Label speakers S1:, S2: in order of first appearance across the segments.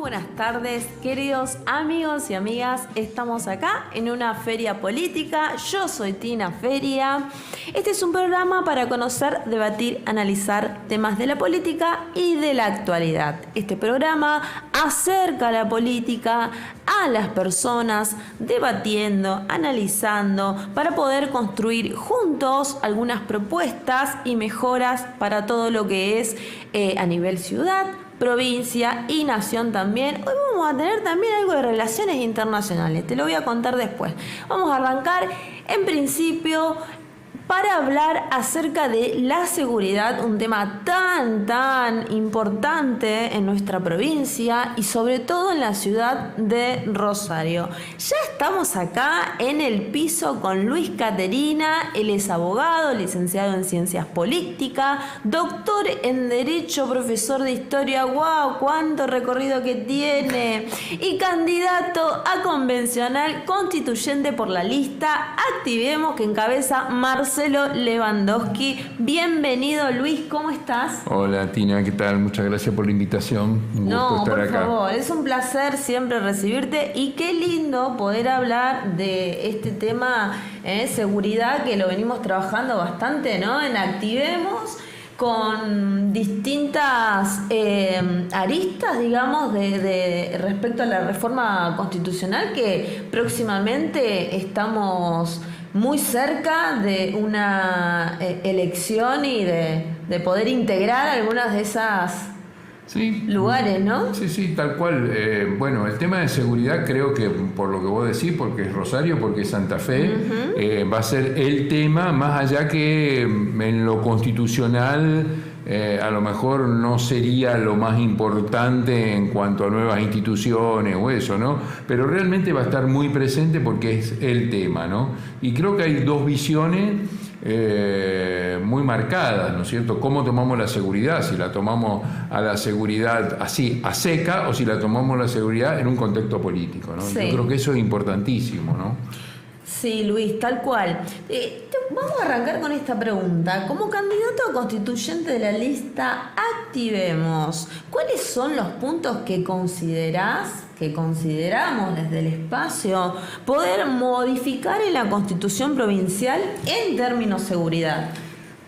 S1: Buenas tardes, queridos amigos y amigas. Estamos acá en una feria política. Yo soy Tina Feria. Este es un programa para conocer, debatir, analizar temas de la política y de la actualidad. Este programa acerca a la política a las personas, debatiendo, analizando, para poder construir juntos algunas propuestas y mejoras para todo lo que es a nivel ciudad, provincia y nación también. Hoy vamos a tener también algo de relaciones internacionales, te lo voy a contar después. Vamos a arrancar en principio para hablar acerca de la seguridad, un tema tan importante en nuestra provincia y sobre todo en la ciudad de Rosario. Ya estamos acá en el piso con Luis Caterina. Él es abogado, licenciado en Ciencias Políticas, doctor en Derecho, profesor de Historia. ¡Wow! ¡Cuánto recorrido que tiene! Y candidato a convencional constituyente por la lista Activemos, que encabeza Marcelo Lewandowski. Bienvenido, Luis, ¿cómo estás?
S2: Hola, Tina, ¿qué tal? Muchas gracias por la invitación. Un gusto estar acá.
S1: Por favor, es un placer siempre recibirte y qué lindo poder hablar de este tema, seguridad, que lo venimos trabajando bastante, ¿no? En Activemos, con distintas aristas, digamos, de respecto a la reforma constitucional, que próximamente estamos muy cerca de una elección y de poder integrar algunas de esas lugares, ¿no?
S2: Sí, tal cual. Bueno, el tema de seguridad creo que, por lo que vos decís, porque es Rosario, porque es Santa Fe, va a ser el tema, más allá que en lo constitucional a lo mejor no sería lo más importante en cuanto a nuevas instituciones o eso, ¿no? Pero realmente va a estar muy presente porque es el tema, ¿no? Y creo que hay dos visiones muy marcadas, ¿no es cierto? ¿Cómo tomamos la seguridad? Si la tomamos a la seguridad así, a seca, o si la tomamos la seguridad en un contexto político, ¿no?
S1: Sí.
S2: Yo creo que eso es importantísimo, ¿no?
S1: Sí, Luis, tal cual. Vamos a arrancar con esta pregunta. Como candidato a constituyente de la lista Activemos, ¿cuáles son los puntos que consideramos desde el espacio poder modificar en la Constitución provincial en términos de seguridad?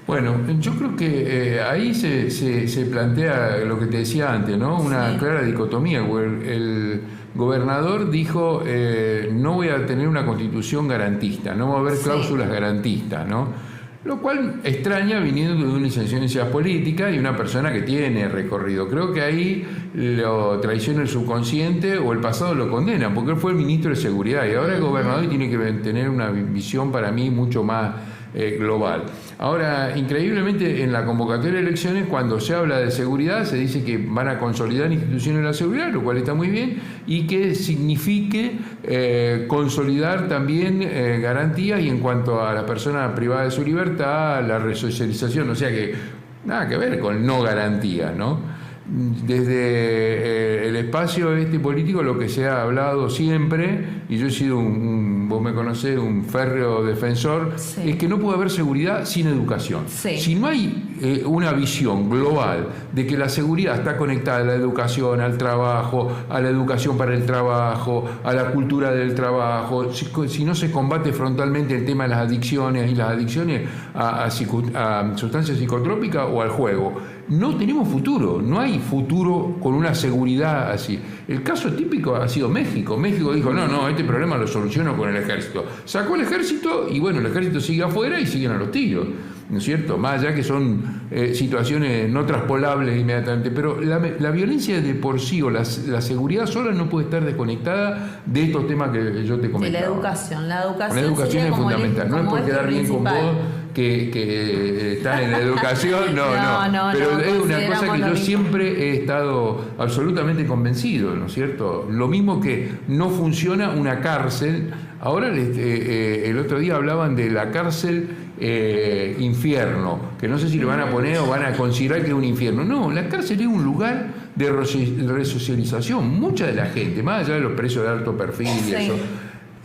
S2: Bueno, yo creo que ahí se plantea lo que te decía antes, ¿no? Una clara dicotomía. El gobernador dijo, no voy a tener una constitución garantista, no va a haber cláusulas garantistas, ¿no? Lo cual extraña viniendo de un licenciado en Ciencias Políticas y una persona que tiene recorrido. Creo que ahí lo traiciona el subconsciente o el pasado lo condena, porque él fue el ministro de Seguridad y ahora el gobernador tiene que tener una visión para mí mucho más global. Ahora, increíblemente, en la convocatoria de elecciones, cuando se habla de seguridad, se dice que van a consolidar instituciones de la seguridad, lo cual está muy bien, y que signifique consolidar también garantías y en cuanto a la persona privada de su libertad, la resocialización, o sea que nada que ver con no garantías, ¿no? Desde el espacio político lo que se ha hablado siempre, y yo he sido vos me conocés, un férreo defensor, es que no puede haber seguridad sin educación. Si no hay una visión global de que la seguridad está conectada a la educación, al trabajo, a la educación para el trabajo, a la cultura del trabajo, si no se combate frontalmente el tema de las adicciones y las adicciones a sustancias psicotrópicas o al juego, no tenemos futuro, no hay futuro con una seguridad así. El caso típico ha sido México. México dijo, no, este problema lo soluciono con el ejército. Sacó el ejército y bueno, el ejército sigue afuera y siguen a los tiros, ¿no es cierto? Más allá que son situaciones no traspolables inmediatamente, pero la violencia de por sí o la seguridad sola no puede estar desconectada de estos temas que yo te comentaba.
S1: De la educación. La educación
S2: es fundamental, no es por quedar bien con vos que están en la educación, no. Pero es una cosa que yo siempre he estado absolutamente convencido, ¿no es cierto? Lo mismo que no funciona una cárcel. Ahora el otro día hablaban de la cárcel infierno, que no sé si le van a poner o van a considerar que es un infierno. No, la cárcel es un lugar de resocialización. Mucha de la gente, más allá de los presos de alto perfil y eso,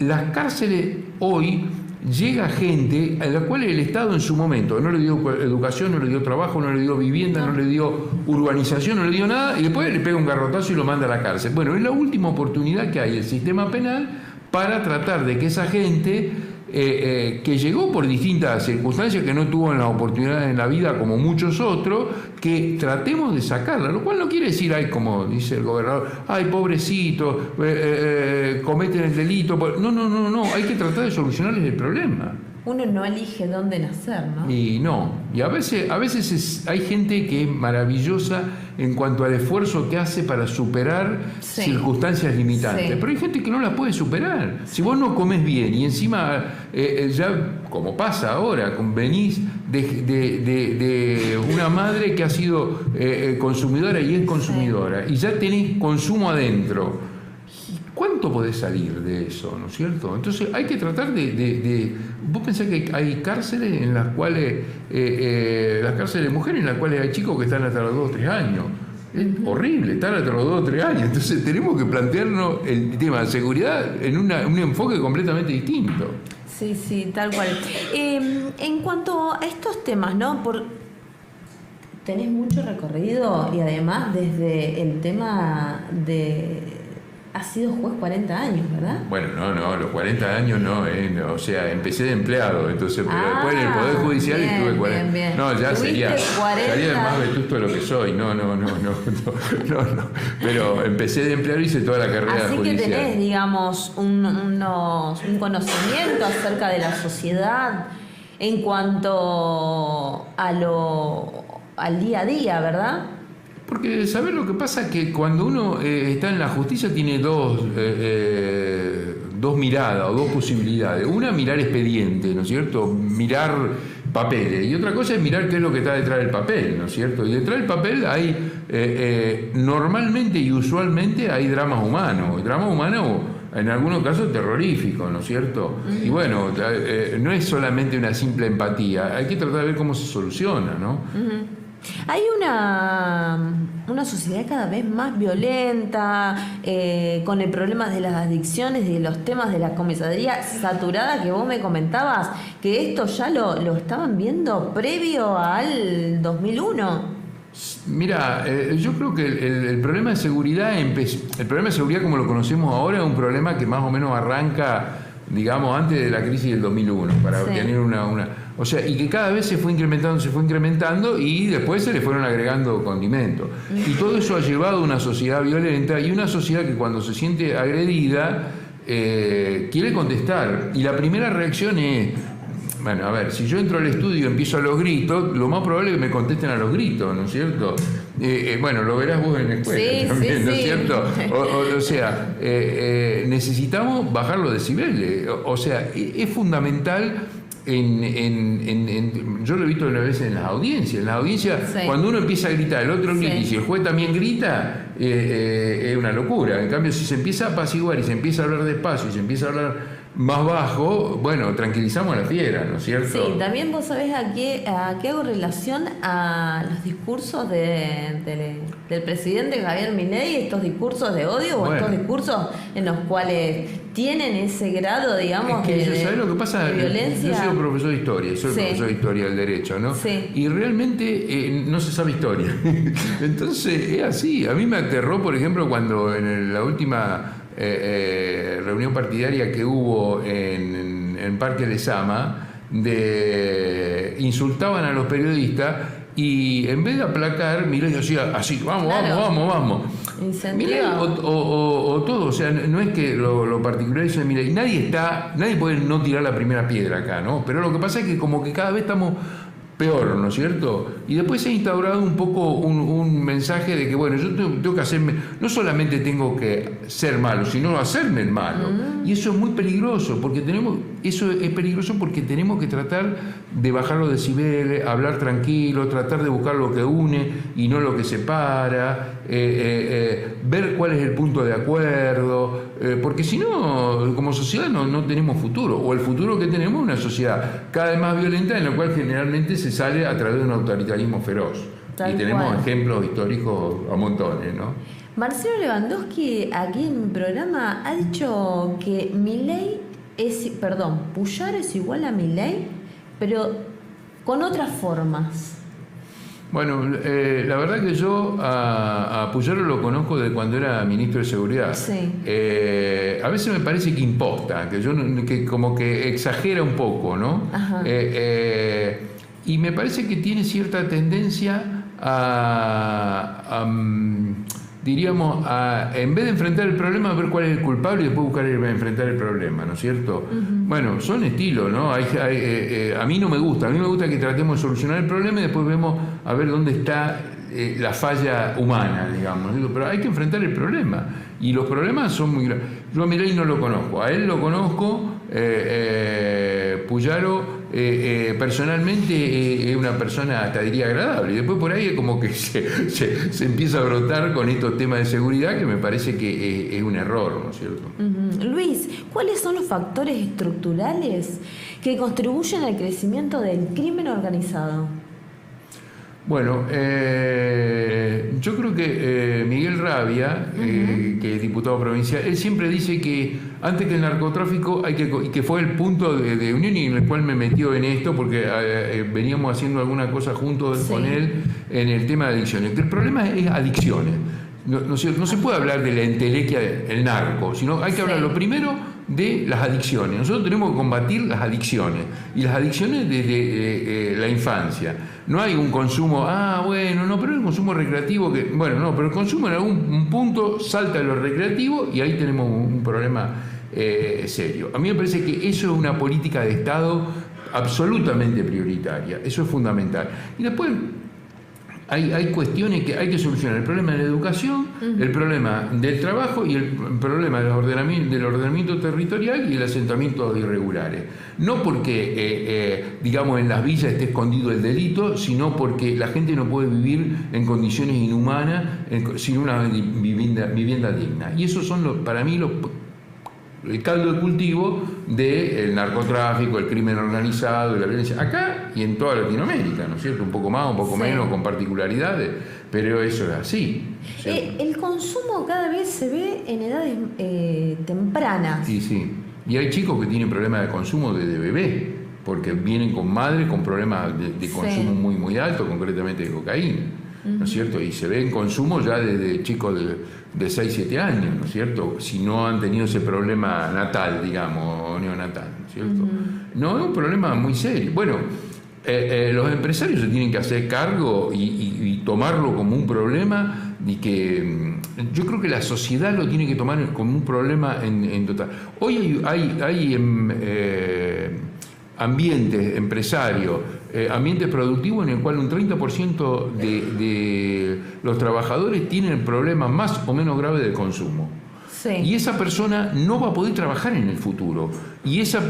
S2: las cárceles hoy llega gente a la cual el Estado en su momento no le dio educación, no le dio trabajo, no le dio vivienda, no le dio urbanización, no le dio nada, y después le pega un garrotazo y lo manda a la cárcel. Bueno, es la última oportunidad que hay el sistema penal para tratar de que esa gente que llegó por distintas circunstancias, que no tuvo la oportunidad en la vida como muchos otros, que tratemos de sacarla, lo cual no quiere decir, ay, como dice el gobernador, ay, pobrecito, cometen el delito. No, hay que tratar de solucionarles el problema.
S1: Uno no elige dónde nacer, ¿no?
S2: Y a veces hay gente que es maravillosa en cuanto al esfuerzo que hace para superar circunstancias limitantes, pero hay gente que no las puede superar. Si vos no comés bien y encima ya, como pasa ahora, venís de una madre que ha sido consumidora y es consumidora, y ya tenés consumo adentro, ¿cuánto podés salir de eso, no es cierto? Entonces hay que tratar vos pensás que hay cárceles en las cuales, las cárceles de mujeres en las cuales hay chicos que están hasta los 2 o 3 años. Es horrible estar hasta los 2 o 3 años. Entonces tenemos que plantearnos el tema de seguridad en un enfoque completamente distinto.
S1: Sí, tal cual. En cuanto a estos temas, ¿no? Tenés mucho recorrido y además desde el tema de... Has sido juez 40 años, ¿verdad?
S2: Bueno, no, los 40 años no, o sea, empecé de empleado, entonces, pero después en el Poder Judicial estuve 40.
S1: Bien.
S2: No, ya sería el más vetusto de lo que soy, no. Pero empecé de empleado y hice toda la carrera
S1: así
S2: judicial.
S1: Así que tenés, digamos, un conocimiento acerca de la sociedad en cuanto al día a día, ¿verdad?
S2: Porque, ¿sabés lo que pasa? Que cuando uno está en la justicia tiene dos miradas o dos posibilidades. Una, mirar expediente, ¿no es cierto? Mirar papeles. Y otra cosa es mirar qué es lo que está detrás del papel, ¿no es cierto? Y detrás del papel hay, normalmente y usualmente hay dramas humanos. Dramas humanos, en algunos casos terroríficos, ¿no es cierto? Y bueno, no es solamente una simple empatía. Hay que tratar de ver cómo se soluciona, ¿no?
S1: Hay una sociedad cada vez más violenta, con el problema de las adicciones, de los temas de la comisaría saturada que vos me comentabas, que esto ya lo estaban viendo previo al 2001.
S2: Mira, yo creo que el problema de seguridad, como lo conocemos ahora, es un problema que más o menos arranca, digamos, antes de la crisis del 2001, para tener o sea, y que cada vez se fue incrementando y después se le fueron agregando condimentos. Y todo eso ha llevado a una sociedad violenta y una sociedad que cuando se siente agredida quiere contestar. Y la primera reacción es, bueno, a ver, si yo entro al estudio y empiezo a los gritos, lo más probable es que me contesten a los gritos, ¿no es cierto? Bueno, lo verás vos en la escuela también, ¿no es cierto? O sea, necesitamos bajar los decibeles. O sea, es fundamental. Yo lo he visto una vez en las audiencias. En las audiencias, cuando uno empieza a gritar, el otro grita, y si el juez también grita, es una locura. En cambio, si se empieza a apaciguar y se empieza a hablar despacio y se empieza a hablar más bajo, bueno, tranquilizamos a la fiera, ¿no es cierto?
S1: Sí, también vos sabés a qué hago relación a los discursos del presidente Javier Milei, estos discursos de odio o estos discursos en los cuales tienen ese grado, digamos,
S2: es que, ¿sabés lo que pasa?
S1: De violencia.
S2: Yo soy profesor de historia, profesor de historia del derecho, ¿no?
S1: Sí.
S2: Y realmente no se sabe historia. Entonces, es así. A mí me aterró, por ejemplo, cuando en la última reunión partidaria que hubo en Parque Lezama, insultaban a los periodistas y en vez de aplacar, Milei decía así, vamos. Milei o todo, o sea, no es que lo particular es de Milei, nadie puede no tirar la primera piedra acá, ¿no? Pero lo que pasa es que como que cada vez estamos peor, ¿no es cierto? Y después se ha instaurado un poco un mensaje de que, bueno, yo tengo que hacerme, no solamente tengo que ser malo, sino hacerme el malo. Y eso es muy peligroso, porque eso es peligroso porque tenemos que tratar de bajar los decibeles, hablar tranquilo, tratar de buscar lo que une y no lo que separa, ver cuál es el punto de acuerdo, porque si no, como sociedad no tenemos futuro, o el futuro que tenemos es una sociedad cada vez más violenta en la cual generalmente se sale a través de un autoritarismo feroz. Y tenemos ejemplos históricos a montones, ¿no?
S1: Marcelo Lewandowski aquí en mi programa ha dicho que Puyaro es igual a Milei, pero con otras formas.
S2: Bueno, la verdad que yo a Puyaro lo conozco de cuando era ministro de Seguridad.
S1: Sí.
S2: A veces me parece que imposta, que como que exagera un poco, ¿no?
S1: Ajá.
S2: Y me parece que tiene cierta tendencia diríamos, en vez de enfrentar el problema, ver cuál es el culpable y después buscar enfrentar el problema, ¿no es cierto? Bueno, son estilos, ¿no? A mí no me gusta. A mí me gusta que tratemos de solucionar el problema y después vemos a ver dónde está la falla humana, digamos. Pero hay que enfrentar el problema. Y los problemas son muy graves. Yo a Milei no lo conozco. A él lo conozco. Puyaro personalmente es una persona, hasta diría, agradable. Y después por ahí es como que se empieza a brotar con estos temas de seguridad que me parece que es un error, ¿no es cierto?
S1: Luis, ¿cuáles son los factores estructurales que contribuyen al crecimiento del crimen organizado?
S2: Bueno, yo creo que Miguel Rabia, que es diputado provincial, él siempre dice que antes que el narcotráfico que fue el punto de unión y en el cual me metió en esto porque veníamos haciendo alguna cosa juntos con él en el tema de adicciones. Que el problema es adicciones. No se puede hablar de la entelequia del narco, sino hay que hablar lo primero de las adicciones. Nosotros tenemos que combatir las adicciones, y las adicciones desde la infancia. No hay un consumo, pero el consumo recreativo, pero el consumo en algún punto salta a lo recreativo y ahí tenemos un problema serio. A mí me parece que eso es una política de Estado absolutamente prioritaria, eso es fundamental. Y después hay cuestiones que hay que solucionar: el problema de la educación, el problema del trabajo y el problema del ordenamiento territorial y el asentamiento de irregulares. No porque, digamos, en las villas esté escondido el delito, sino porque la gente no puede vivir en condiciones inhumanas sin una vivienda digna. Y esos son, para mí, el caldo de cultivo del narcotráfico, el crimen organizado y la violencia, acá y en toda Latinoamérica, ¿no es cierto? Un poco más, un poco menos, con particularidades, pero eso es así.
S1: El consumo cada vez se ve en edades tempranas.
S2: Sí. Y hay chicos que tienen problemas de consumo desde bebé, porque vienen con madres con problemas de consumo muy, muy alto, concretamente de cocaína. ¿No es cierto? Y se ve en consumo ya desde chicos de 6, 7 años, ¿no es cierto? Si no han tenido ese problema natal, digamos, o neonatal, ¿no es cierto? No, es un problema muy serio. Bueno, los empresarios se tienen que hacer cargo y tomarlo como un problema, y que yo creo que la sociedad lo tiene que tomar como un problema en total. Hoy hay ambientes empresarios, ambientes productivos en el cual un 30% de los trabajadores tienen problemas más o menos graves de consumo.
S1: Sí.
S2: Y esa persona no va a poder trabajar en el futuro. Y esa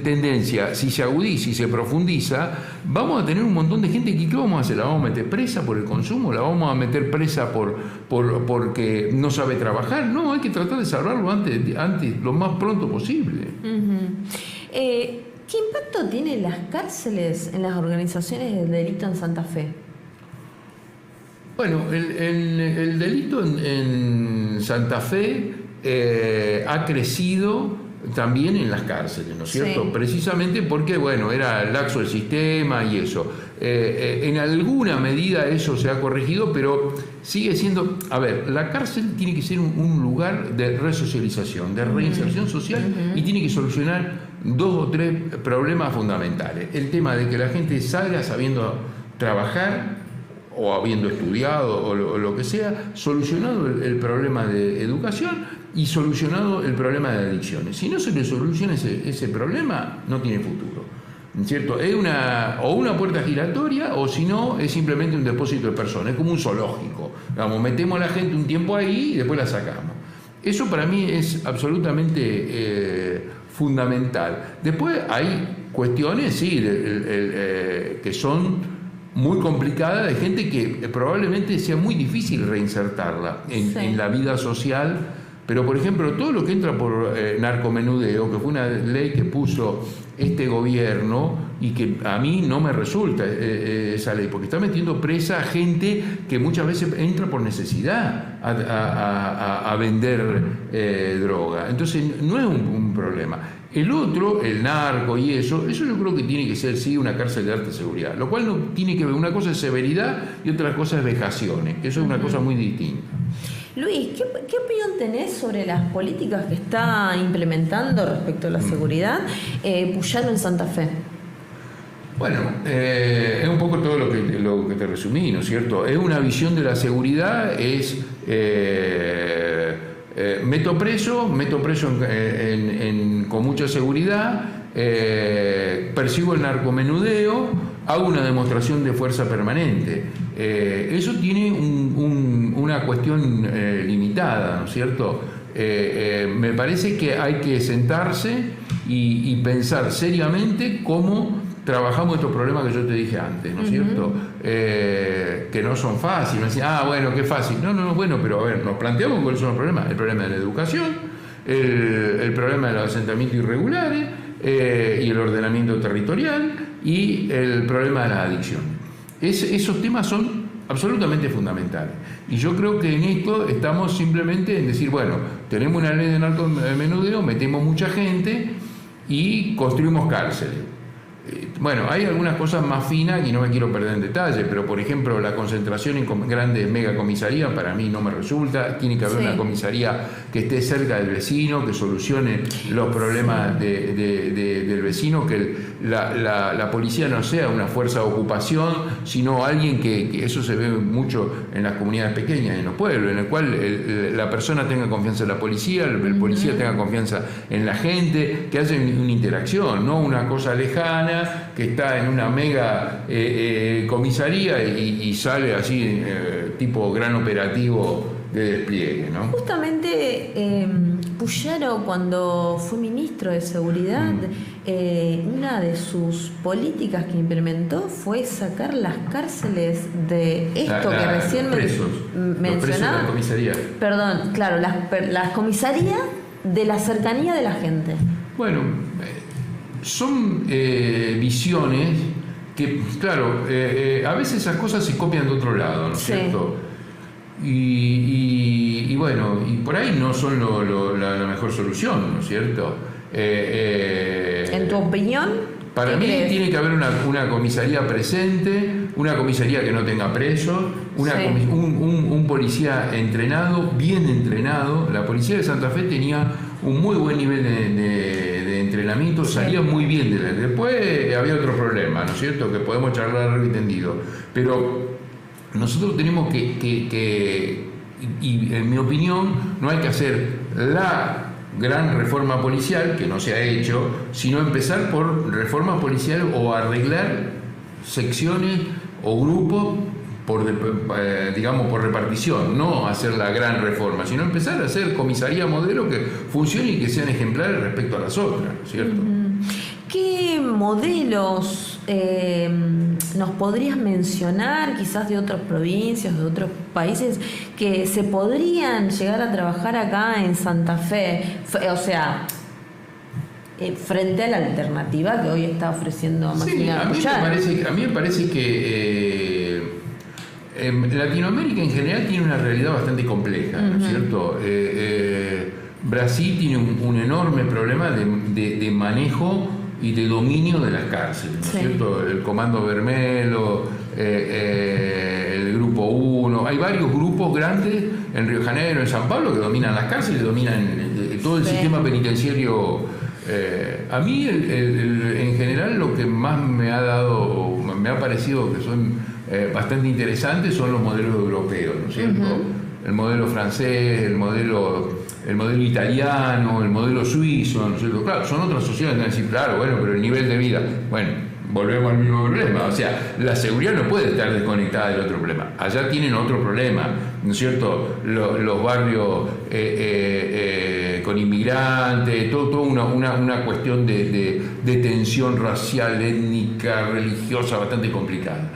S2: tendencia, si se agudiza y se profundiza, vamos a tener un montón de gente que, ¿qué vamos a hacer? ¿La vamos a meter presa por el consumo? ¿La vamos a meter presa porque no sabe trabajar? No, hay que tratar de salvarlo antes lo más pronto posible.
S1: ¿Qué impacto tienen las cárceles en las organizaciones del delito en Santa Fe?
S2: Bueno, el delito en Santa Fe ha crecido también en las cárceles, ¿no es cierto?
S1: Sí.
S2: Precisamente porque, era laxo el sistema y eso. En alguna medida eso se ha corregido, pero sigue siendo... A ver, la cárcel tiene que ser un lugar de resocialización, de reinserción social, y tiene que solucionar 2 o 3 problemas fundamentales. El tema de que la gente salga sabiendo trabajar o habiendo estudiado o lo que sea, solucionado el problema de educación y solucionado el problema de adicciones. Si no se le soluciona ese problema, no tiene futuro. ¿cierto? Es una puerta giratoria, o si no, es simplemente un depósito de personas, es como un zoológico. Digamos, metemos a la gente un tiempo ahí y después la sacamos. Eso para mí es absolutamente fundamental. Después hay cuestiones, sí, que son muy complicadas, de gente que probablemente sea muy difícil reinsertarla en la vida social. Pero, por ejemplo, todo lo que entra por narcomenudeo, que fue una ley que puso este gobierno y que a mí no me resulta esa ley, porque está metiendo presa a gente que muchas veces entra por necesidad a vender droga. Entonces, no es un problema. El otro, el narco y eso yo creo que tiene que ser, sí, una cárcel de alta seguridad, lo cual no tiene que ver, una cosa es severidad y otra cosa es vejaciones. Eso es una cosa muy distinta.
S1: Luis, ¿qué opinión tenés sobre las políticas que está implementando respecto a la seguridad Puyaro en Santa Fe?
S2: Bueno, es un poco todo lo que te resumí, ¿no es cierto? Es una visión de la seguridad, es meto preso con mucha seguridad, persigo el narcomenudeo, hago una demostración de fuerza permanente. Eso tiene una cuestión limitada, ¿no es cierto? Me parece que hay que sentarse y pensar seriamente cómo trabajamos estos problemas que yo te dije antes, ¿no es cierto? Que no son fáciles. Decir, bueno, qué fácil. No, bueno, pero a ver, nos planteamos cuáles son los problemas. El problema de la educación, el problema de los asentamientos irregulares y el ordenamiento territorial y el problema de las adicciones. Esos temas son absolutamente fundamentales. Y yo creo que en esto estamos simplemente en decir, bueno, tenemos una ley de narcomenudeo, metemos mucha gente y construimos cárceles. Bueno, hay algunas cosas más finas y no me quiero perder en detalle, pero por ejemplo la concentración en grandes megacomisarías para mí no me resulta. Tiene que haber una comisaría que esté cerca del vecino, que solucione los problemas del vecino, que la policía no sea una fuerza de ocupación, sino alguien que eso se ve mucho en las comunidades pequeñas, en los pueblos, en el cual la persona tenga confianza en la policía, el policía tenga confianza en la gente, que haya una interacción, no una cosa lejana que está en una mega comisaría y sale así tipo gran operativo de despliegue, ¿no?
S1: Justamente Puyaro, cuando fue ministro de Seguridad, una de sus políticas que implementó fue sacar las cárceles de esto que recién mencionaba.
S2: De la comisaría.
S1: Perdón, claro, las comisarías de la cercanía de la gente.
S2: Bueno, son visiones que, claro, a veces esas cosas se copian de otro lado, ¿no es cierto? Y bueno, y por ahí no son la mejor solución, ¿no es cierto?
S1: ¿En tu opinión?
S2: Para mí tiene que haber una comisaría presente, una comisaría que no tenga presos, un policía entrenado, bien entrenado. La policía de Santa Fe tenía un muy buen nivel de entrenamiento, salía muy bien de la... Después había otro problema, ¿no es cierto?, que podemos charlar largo y tendido. Pero nosotros tenemos que y en mi opinión, no hay que hacer la gran reforma policial, que no se ha hecho, sino empezar por reforma policial o arreglar secciones o grupos digamos por repartición, no hacer la gran reforma, sino empezar a hacer comisaría modelo que funcione y que sean ejemplares respecto a las otras, ¿cierto?
S1: ¿Qué modelos nos podrías mencionar, quizás de otras provincias, de otros países, que se podrían llegar a trabajar acá en Santa Fe? O sea, frente a la alternativa que hoy está ofreciendo Maximiliano Puyaro.
S2: A mí me parece que Latinoamérica en general tiene una realidad bastante compleja, ¿no es cierto? Brasil tiene un enorme problema de manejo y de dominio de las cárceles, ¿no es cierto? El Comando Vermelho, el Grupo 1, hay varios grupos grandes en Río de Janeiro, en San Pablo, que dominan las cárceles, dominan todo el sistema penitenciario. A mí, en general, lo que más me ha parecido que son bastante interesantes son los modelos europeos, ¿no es cierto? El modelo francés, el modelo el modelo italiano, el modelo suizo, ¿no es cierto? Claro, son otras sociedades, van a decir, claro, bueno, pero el nivel de vida, bueno, volvemos al mismo problema, o sea, la seguridad no puede estar desconectada del otro problema. Allá tienen otro problema, ¿no es cierto? Los barrios con inmigrantes, todo una cuestión de tensión racial, étnica, religiosa bastante complicada.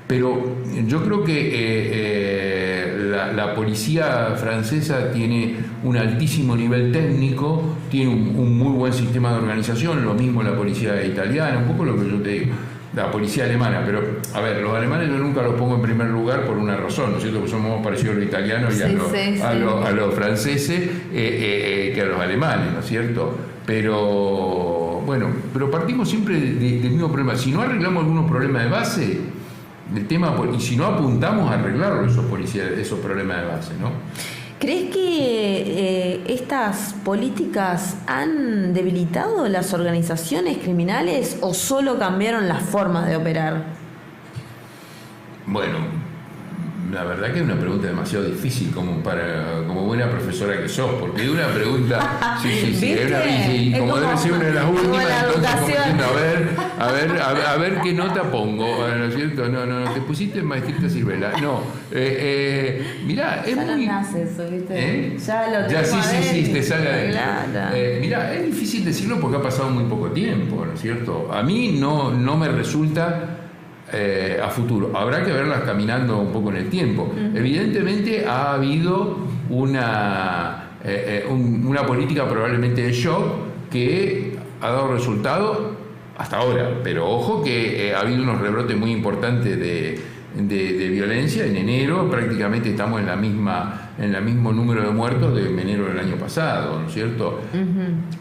S2: Pero yo creo que la policía francesa tiene un altísimo nivel técnico, tiene un muy buen sistema de organización, lo mismo la policía italiana, un poco lo que yo te digo, la policía alemana, pero a ver, los alemanes yo nunca los pongo en primer lugar por una razón, ¿no es cierto? Porque somos más parecidos a los italianos y a los franceses que a los alemanes, ¿no es cierto? Pero bueno, pero partimos siempre del mismo problema. Si no arreglamos algunos problemas de base, el tema, y si no apuntamos a arreglar esos problemas de base, ¿no?
S1: ¿Crees que estas políticas han debilitado las organizaciones criminales o solo cambiaron las formas de operar?
S2: Bueno, la verdad que es una pregunta demasiado difícil como buena profesora que sos, porque es una pregunta, sí, como debe ser una de las últimas, entonces como diciendo, a ver qué nota pongo, ¿no es cierto? No, te pusiste maestrita Silvela, no, mirá, es
S1: ya
S2: muy...
S1: no nace eso, ¿viste? Ya
S2: sí, te sale adentro.
S1: Claro.
S2: Mirá, es difícil decirlo porque ha pasado muy poco tiempo, ¿no es cierto? A mí no me resulta... a futuro. Habrá que verlas caminando un poco en el tiempo. Evidentemente ha habido una política probablemente de shock que ha dado resultado hasta ahora, pero ojo que ha habido unos rebrotes muy importantes de violencia. En enero prácticamente estamos en el mismo número de muertos de enero del año pasado, ¿no es cierto?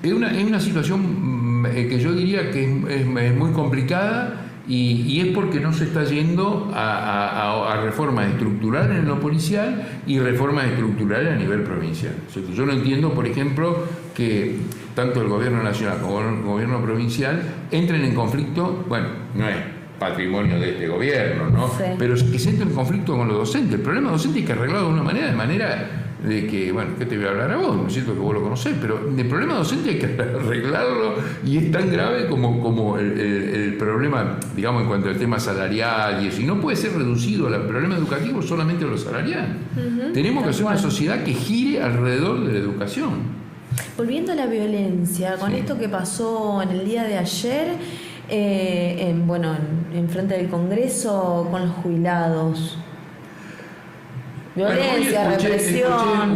S2: Es una situación que yo diría que es muy complicada. Y es porque no se está yendo a reformas estructurales en lo policial y reformas estructurales a nivel provincial. Yo no entiendo, por ejemplo, que tanto el gobierno nacional como el gobierno provincial entren en conflicto, bueno, no es patrimonio de este gobierno, ¿no? Sí. Pero que se entre en conflicto con los docentes. El problema docente hay que arreglarlo de manera de que, bueno, ¿qué te voy a hablar a vos? No es cierto que vos lo conocés, pero el problema docente hay que arreglarlo y es tan grave como el problema, digamos, en cuanto al tema salarial y eso. Y no puede ser reducido el problema educativo solamente a lo salarial. Tenemos que hacer una sociedad que gire alrededor de la educación.
S1: Volviendo a la violencia, con esto que pasó en el día de ayer, en frente del Congreso con los jubilados. Violencia, represión.
S2: Escuché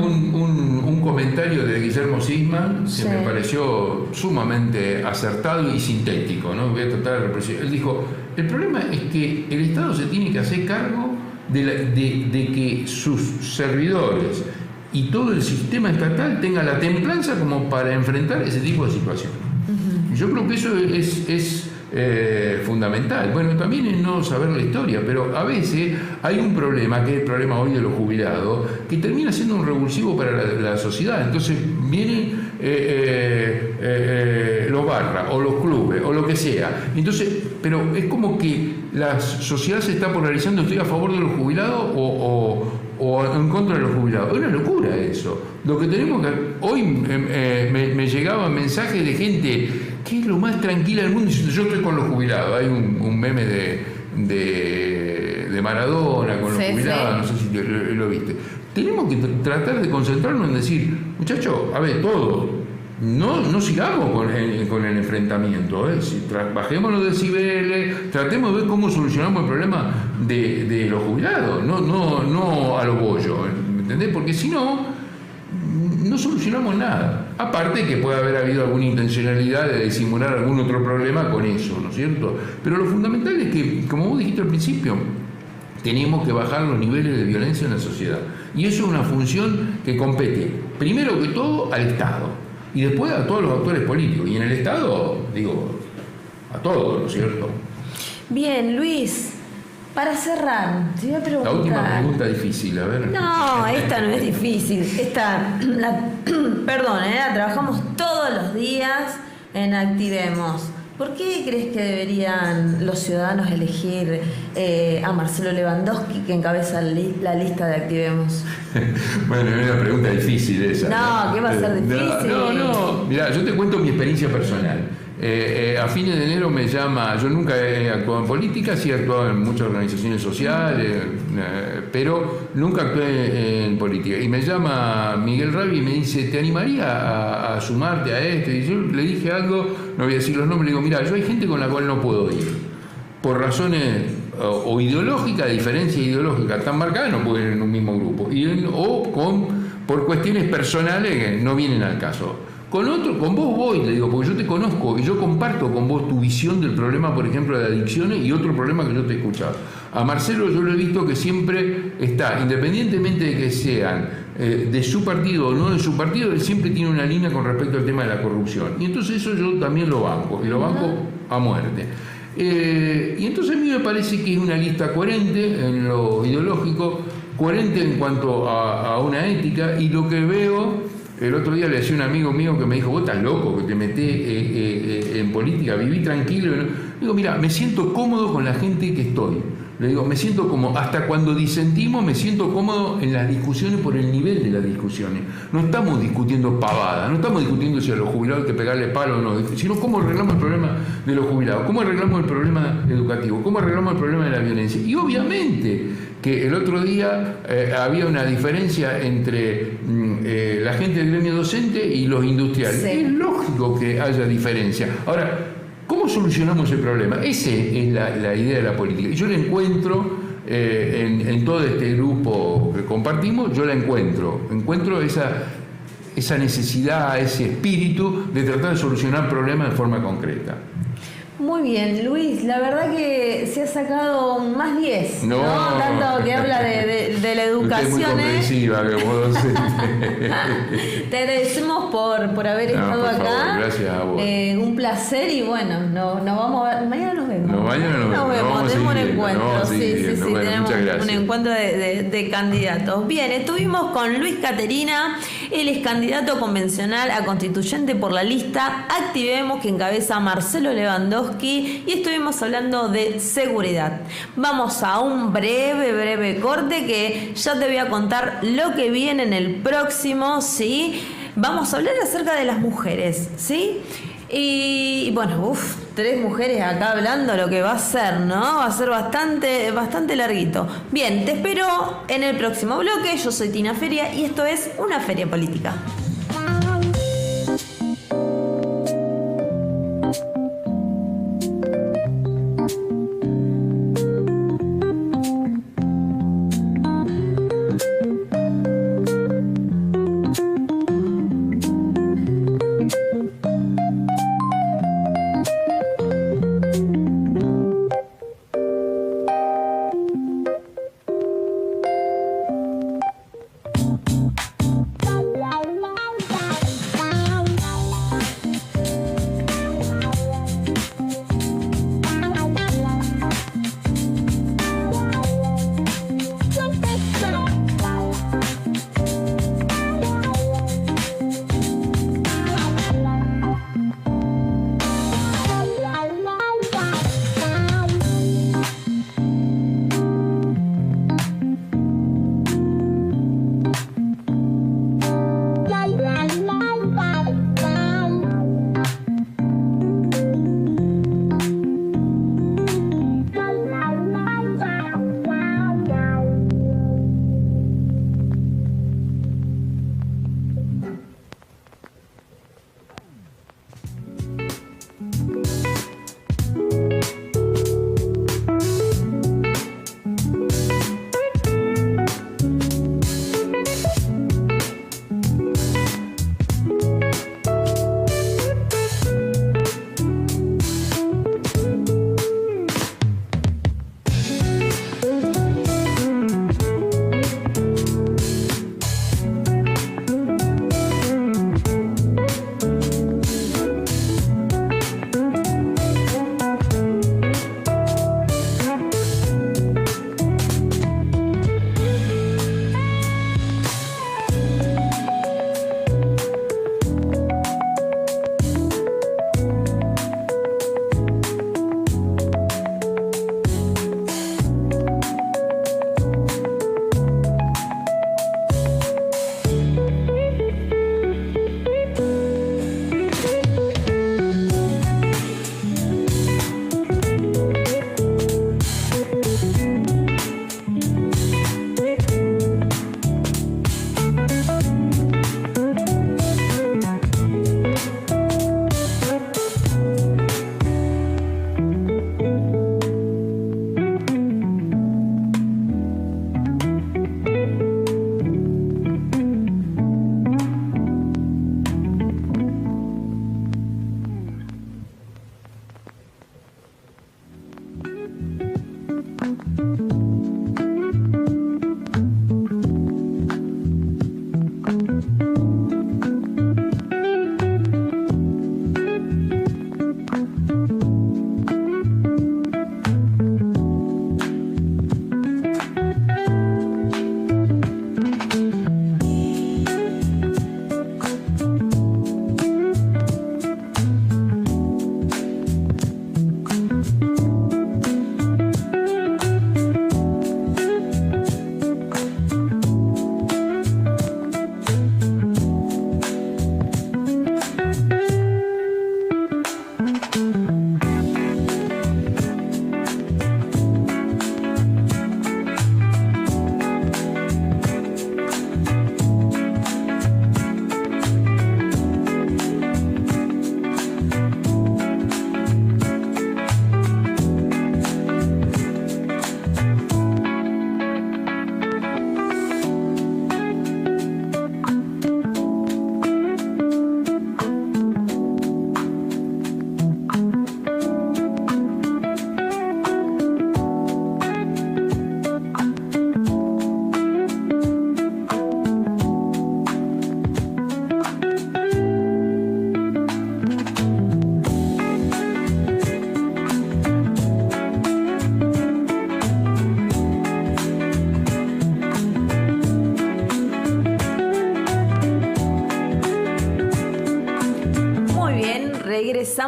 S2: un comentario de Guillermo Sisman que me pareció sumamente acertado y sintético, ¿no? Voy a tratar de represión. Él dijo, el problema es que el Estado se tiene que hacer cargo de que sus servidores y todo el sistema estatal tenga la templanza como para enfrentar ese tipo de situaciones. Yo creo que eso es fundamental. Bueno, también es no saber la historia, pero a veces hay un problema, que es el problema hoy de los jubilados, que termina siendo un revulsivo para la sociedad. Entonces vienen los barras o los clubes o lo que sea. Entonces, pero es como que la sociedad se está polarizando, estoy a favor de los jubilados o en contra de los jubilados. Es una locura eso. Lo que tenemos que... Hoy me llegaban mensajes de gente que es lo más tranquila del mundo diciendo, yo estoy con los jubilados. Hay un meme de Maradona con los jubilados, no sé si lo viste. Tenemos que tratar de concentrarnos en decir, muchachos, a ver, todos, no sigamos con el enfrentamiento, bajemos los decibeles, tratemos de ver cómo solucionamos el problema de los jubilados, no a los bollos, ¿me entendés? Porque si no solucionamos nada. Aparte que puede haber habido alguna intencionalidad de disimular algún otro problema con eso, ¿no es cierto? Pero lo fundamental es que, como vos dijiste al principio, tenemos que bajar los niveles de violencia en la sociedad. Y eso es una función que compete, primero que todo, al Estado. Y después a todos los actores políticos. Y en el Estado, digo, a todos, ¿no es cierto?
S1: Bien, Luis, para cerrar, te voy a preguntar...
S2: La última pregunta difícil, a ver.
S1: No, esta no es difícil. La trabajamos todos los días en Activemos. ¿Por qué crees que deberían los ciudadanos elegir a Marcelo Lewandowski, que encabeza la lista de Activemos?
S2: Bueno, es una pregunta difícil esa.
S1: No, ¿qué va a ser difícil?
S2: No. Mirá, yo te cuento mi experiencia personal. A fines de enero me llama, yo nunca he actuado en política, sí he actuado en muchas organizaciones sociales, pero nunca actué en política. Y me llama Miguel Rabi y me dice, ¿te animaría a sumarte a esto? Y yo le dije algo, no voy a decir los nombres, le digo, mira, yo hay gente con la cual no puedo ir. Por razones o ideológicas, de diferencia ideológica tan marcada, no puedo ir en un mismo grupo. Por cuestiones personales que no vienen al caso. Con vos voy, le digo, porque yo te conozco y yo comparto con vos tu visión del problema, por ejemplo, de adicciones y otro problema que yo te he escuchado. A Marcelo yo lo he visto que siempre está, independientemente de que sean de su partido o no de su partido, él siempre tiene una línea con respecto al tema de la corrupción. Y entonces eso yo también lo banco, y lo banco a muerte. Y entonces a mí me parece que es una lista coherente en lo ideológico, coherente en cuanto a una ética, y lo que veo... El otro día le decía a un amigo mío que me dijo, vos estás loco que te metés en política, viví tranquilo. Digo, mira, me siento cómodo con la gente que estoy. Le digo, me siento como, hasta cuando disentimos, me siento cómodo en las discusiones por el nivel de las discusiones. No estamos discutiendo pavadas, no estamos discutiendo si a los jubilados hay que pegarle palo o no, sino cómo arreglamos el problema de los jubilados, cómo arreglamos el problema educativo, cómo arreglamos el problema de la violencia. Y obviamente que el otro día había una diferencia entre la gente del gremio docente y los industriales. Sí. Es lógico que haya diferencia. Ahora, ¿cómo solucionamos el problema? Esa es la idea de la política. Y yo la encuentro en todo este grupo que compartimos, yo la encuentro esa necesidad, ese espíritu de tratar de solucionar problemas de forma concreta.
S1: Muy bien, Luis, la verdad que se ha sacado un más 10, ¿no? Tanto que habla de la educación.
S2: Usted es muy comprensiva, que vos
S1: Te agradecemos por haber estado acá.
S2: Favor, gracias a vos.
S1: Un placer y bueno, nos vamos a ver. Mañana nos vemos.
S2: Mañana nos vemos.
S1: Tenemos un encuentro. Sí,
S2: bueno,
S1: tenemos un encuentro de candidatos. Bien, estuvimos con Luis Caterina, él es candidato convencional a constituyente por la lista Activemos, que encabeza Marcelo Lewandowski, y estuvimos hablando de seguridad. Vamos a un breve corte que ya te voy a contar lo que viene en el próximo, ¿sí? Vamos a hablar acerca de las mujeres, ¿sí? Y bueno, 3 mujeres acá hablando lo que va a ser, ¿no? Va a ser bastante larguito. Bien, te espero en el próximo bloque. Yo soy Tina Feria y esto es Una Feria Política.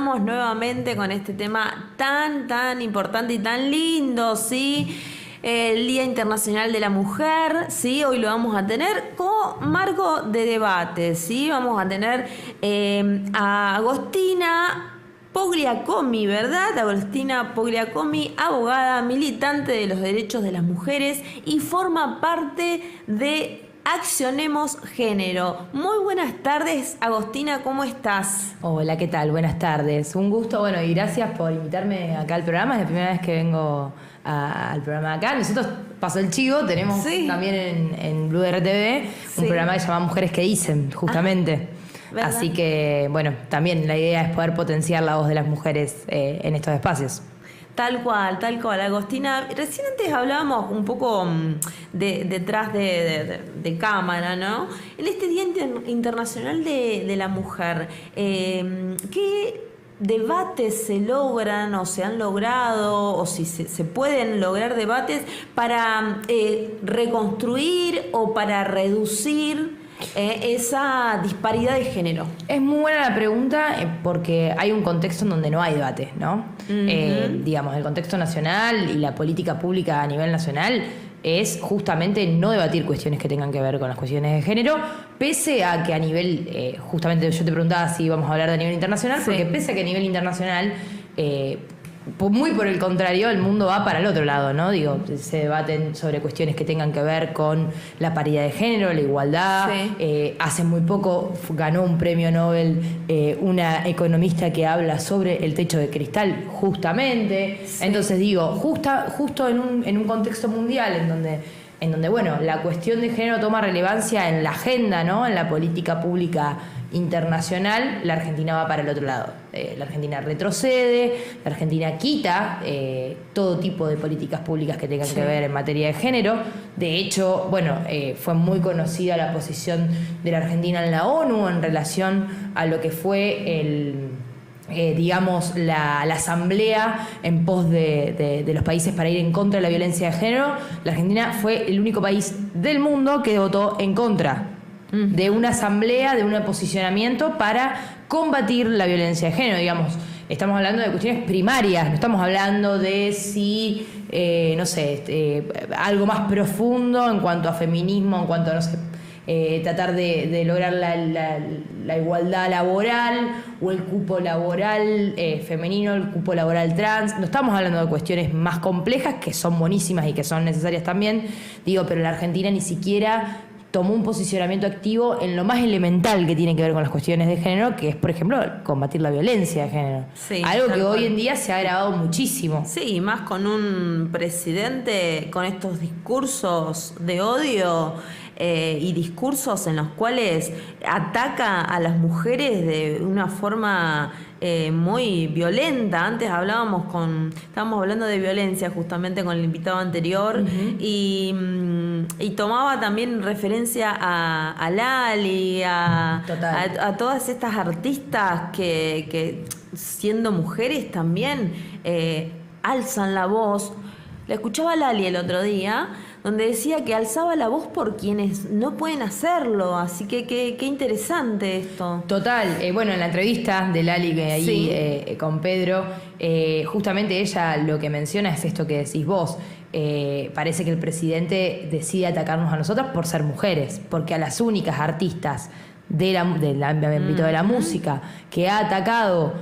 S1: estamos nuevamente con este tema tan importante y tan lindo, ¿sí? El Día Internacional de la Mujer, ¿sí? Hoy lo vamos a tener como marco de debate, ¿sí? Vamos a tener a Agostina Pogliacomi, ¿verdad? Agostina Pogliacomi, abogada, militante de los derechos de las mujeres y forma parte de Accionemos Género. Muy buenas tardes, Agostina, ¿cómo estás?
S3: Hola, ¿qué tal? Buenas tardes. Un gusto, bueno, y gracias por invitarme acá al programa. Es la primera vez que vengo al programa de acá. Nosotros, paso el chivo, tenemos también en Blue RTV un programa que se llama Mujeres que Dicen, justamente.
S1: ¿verdad?
S3: Así que, bueno, también la idea es poder potenciar la voz de las mujeres en estos espacios.
S1: Tal cual, Agostina. Recién antes hablábamos un poco detrás de cámara, ¿no? En este Día Internacional de la Mujer, ¿qué debates se logran o se han logrado, o si se pueden lograr debates para reconstruir o para reducir esa disparidad de género?
S3: Es muy buena la pregunta porque hay un contexto en donde no hay debate, ¿no? Digamos, el contexto nacional y la política pública a nivel nacional es justamente no debatir cuestiones que tengan que ver con las cuestiones de género, pese a que a nivel, justamente yo te preguntaba si íbamos a hablar de nivel internacional, porque pese a que a nivel internacional, muy por el contrario, el mundo va para el otro lado, ¿no? Digo, se debaten sobre cuestiones que tengan que ver con la paridad de género, la igualdad. Hace muy poco ganó un premio Nobel una economista que habla sobre el techo de cristal, justamente. Entonces digo, justo en un contexto mundial en donde, bueno, la cuestión de género toma relevancia en la agenda, ¿no? En la política pública internacional, la Argentina va para el otro lado. La Argentina retrocede, la Argentina quita todo tipo de políticas públicas que tengan que ver en materia de género. De hecho, bueno, fue muy conocida la posición de la Argentina en la ONU en relación a lo que fue digamos, la asamblea en pos de los países para ir en contra de la violencia de género. La Argentina fue el único país del mundo que votó en contra de una asamblea, de un posicionamiento para combatir la violencia de género, digamos. Estamos hablando de cuestiones primarias, no estamos hablando de si, no sé, algo más profundo en cuanto a feminismo, en cuanto a, no sé, tratar de lograr la igualdad laboral o el cupo laboral femenino, el cupo laboral trans. No estamos hablando de cuestiones más complejas, que son buenísimas y que son necesarias también, digo, pero la Argentina ni siquiera tomó un posicionamiento activo en lo más elemental que tiene que ver con las cuestiones de género, que es, por ejemplo, combatir la violencia de género. Algo que hoy en día se ha agravado muchísimo.
S1: Sí, más con un presidente con estos discursos de odio y discursos en los cuales ataca a las mujeres de una forma muy violenta. Antes estábamos hablando de violencia justamente con el invitado anterior, y tomaba también referencia a Lali, a todas estas artistas que siendo mujeres también alzan la voz. La escuchaba a Lali el otro día, donde decía que alzaba la voz por quienes no pueden hacerlo. Así que qué interesante esto.
S3: Total. Bueno, en la entrevista de Lali que ahí con Pedro, justamente ella lo que menciona es esto que decís vos. Parece que el presidente decide atacarnos a nosotras por ser mujeres, porque a las únicas artistas del ámbito de la música que ha atacado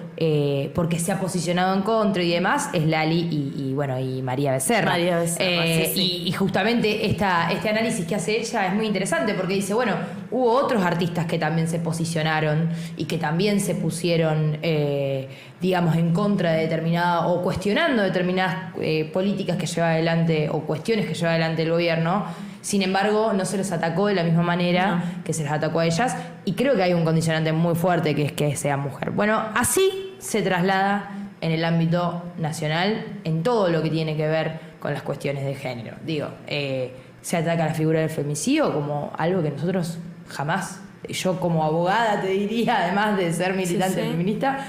S3: porque se ha posicionado en contra y demás es Lali y María Becerra. Y justamente este análisis que hace ella es muy interesante porque dice, bueno, hubo otros artistas que también se posicionaron y que también se pusieron digamos en contra de determinadas o cuestionando determinadas políticas que lleva adelante o cuestiones que lleva adelante el gobierno. Sin embargo, no se los atacó de la misma manera que se les atacó a ellas, y creo que hay un condicionante muy fuerte que es que sea mujer. Bueno, así se traslada en el ámbito nacional en todo lo que tiene que ver con las cuestiones de género. Digo, se ataca la figura del femicidio como algo que nosotros jamás, yo como abogada te diría, además de ser militante feminista,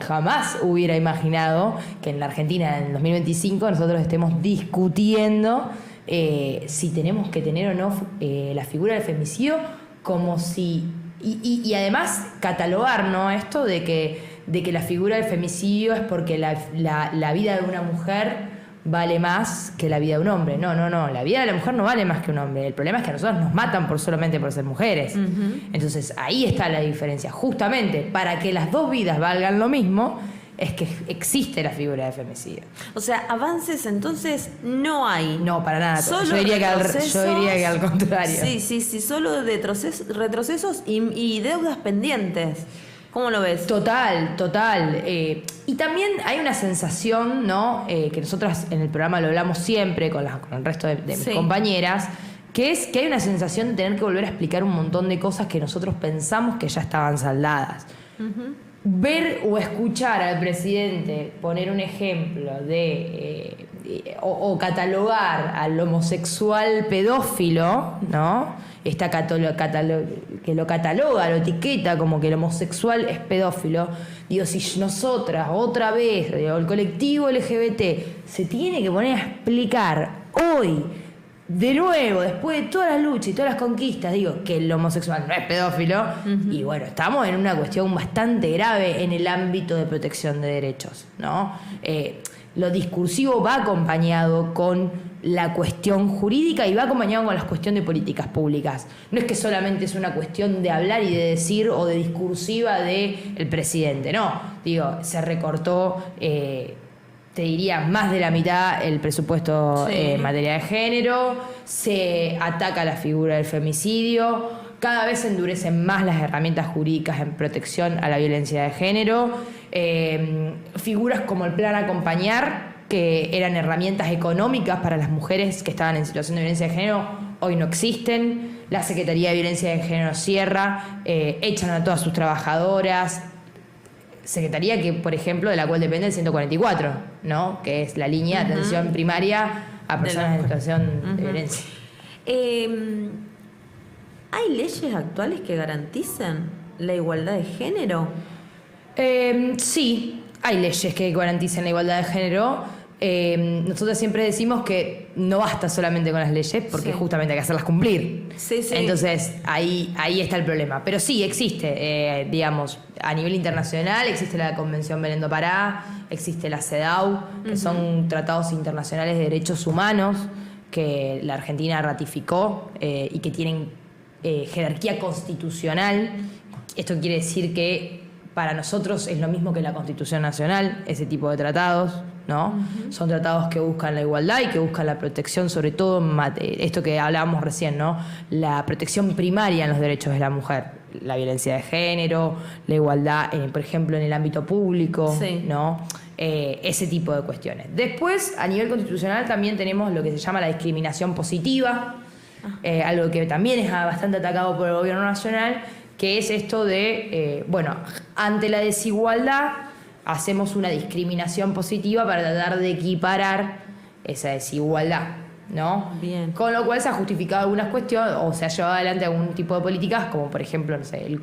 S3: jamás hubiera imaginado que en la Argentina en 2025 nosotros estemos discutiendo si tenemos que tener o no la figura del femicidio, como si y además catalogar, ¿no?, esto de que de que la figura del femicidio es porque la vida de una mujer vale más que la vida de un hombre. No, la vida de la mujer no vale más que un hombre. El problema es que a nosotros nos matan solamente por ser mujeres. Entonces ahí está la diferencia. Justamente para que las dos vidas valgan lo mismo es que existe la figura de femicidio.
S1: O sea, avances entonces no hay.
S3: No, para nada.
S1: Solo
S3: yo diría que al contrario.
S1: Sí, solo retrocesos y deudas pendientes. ¿Cómo lo ves?
S3: Total. Y también hay una sensación, ¿no? Que nosotras en el programa lo hablamos siempre con el resto de mis compañeras, que es que hay una sensación de tener que volver a explicar un montón de cosas que nosotros pensamos que ya estaban saldadas. Ver o escuchar al presidente poner un ejemplo o catalogar al homosexual pedófilo, ¿no? Que lo cataloga, lo etiqueta como que el homosexual es pedófilo. Digo, si nosotras, otra vez, el colectivo LGBT se tiene que poner a explicar hoy, de nuevo, después de todas las luchas y todas las conquistas, digo, que el homosexual no es pedófilo, y bueno, estamos en una cuestión bastante grave en el ámbito de protección de derechos, ¿no? Lo discursivo va acompañado con la cuestión jurídica y va acompañado con la cuestión de políticas públicas. No es que solamente es una cuestión de hablar y de decir o de discursiva del presidente, no. Digo, se recortó, te diría, más de la mitad el presupuesto en materia de género, se ataca la figura del femicidio, cada vez se endurecen más las herramientas jurídicas en protección a la violencia de género, figuras como el plan Acompañar, que eran herramientas económicas para las mujeres que estaban en situación de violencia de género, hoy no existen. La Secretaría de Violencia de Género cierra, echan a todas sus trabajadoras. Secretaría que, por ejemplo, de la cual depende el 144, ¿no? Que es la línea de atención primaria a personas en situación de violencia.
S1: ¿Hay leyes actuales que garanticen la igualdad de género?
S3: Sí, hay leyes que garanticen la igualdad de género. Nosotros siempre decimos que no basta solamente con las leyes porque justamente hay que hacerlas cumplir. Entonces ahí está el problema. Pero sí existe, digamos, a nivel internacional existe la Convención Belén do Pará, existe la CEDAW, que son tratados internacionales de derechos humanos que la Argentina ratificó y que tienen jerarquía constitucional. Esto quiere decir que para nosotros es lo mismo que la Constitución Nacional, ese tipo de tratados, ¿no? Son tratados que buscan la igualdad y que buscan la protección, sobre todo esto que hablábamos recién, ¿no? La protección primaria en los derechos de la mujer, la violencia de género, la igualdad, por ejemplo, en el ámbito público, ¿no? Ese tipo de cuestiones. Después, a nivel constitucional también tenemos lo que se llama la discriminación positiva, algo que también es bastante atacado por el gobierno nacional, que es esto de, ante la desigualdad hacemos una discriminación positiva para tratar de equiparar esa desigualdad, ¿no?
S1: Bien.
S3: Con lo cual se ha justificado algunas cuestiones o se ha llevado adelante algún tipo de políticas, como por ejemplo, no sé,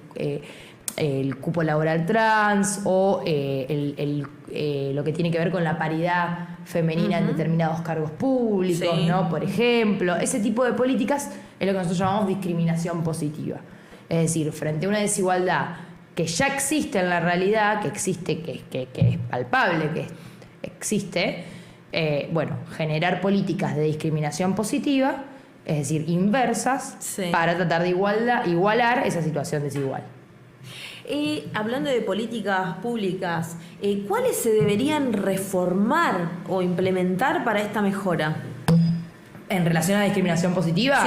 S3: el cupo laboral trans o lo que tiene que ver con la paridad femenina en determinados cargos públicos, ¿no? Por ejemplo, ese tipo de políticas es lo que nosotros llamamos discriminación positiva. Es decir, frente a una desigualdad que ya existe en la realidad, que existe, que es palpable, que existe, generar políticas de discriminación positiva, es decir, inversas, para tratar de igualar esa situación desigual.
S1: Hablando de políticas públicas, ¿cuáles se deberían reformar o implementar para esta mejora?
S3: En relación a la discriminación positiva,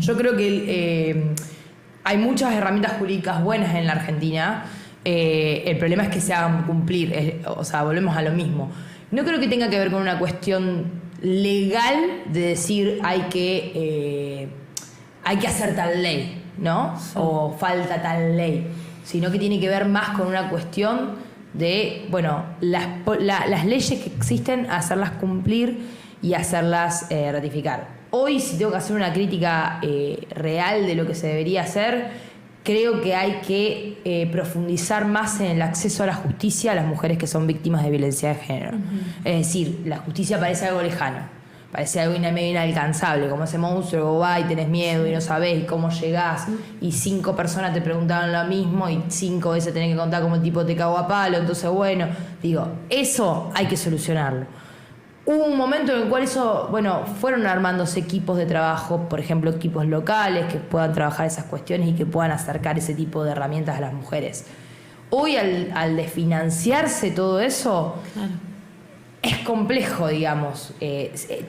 S3: yo creo que hay muchas herramientas jurídicas buenas en la Argentina. El problema es que se hagan cumplir. Volvemos a lo mismo. No creo que tenga que ver con una cuestión legal de decir hay que hacer tal ley, ¿no? O falta tal ley. Sino que tiene que ver más con una cuestión de, las leyes que existen, hacerlas cumplir y hacerlas ratificar. Hoy, si tengo que hacer una crítica real de lo que se debería hacer, creo que hay que profundizar más en el acceso a la justicia a las mujeres que son víctimas de violencia de género. Es decir, la justicia parece algo lejano. parece algo medio inalcanzable, como ese monstruo que vos vas y tenés miedo y no sabés y cómo llegás, y 5 personas te preguntaban lo mismo y 5 veces tenés que contar cómo el tipo te cagó a palo. Entonces, bueno, digo, eso hay que solucionarlo. Hubo un momento en el cual fueron armándose equipos de trabajo, por ejemplo, equipos locales que puedan trabajar esas cuestiones y que puedan acercar ese tipo de herramientas a las mujeres. Hoy, al desfinanciarse todo eso, claro, es complejo, digamos.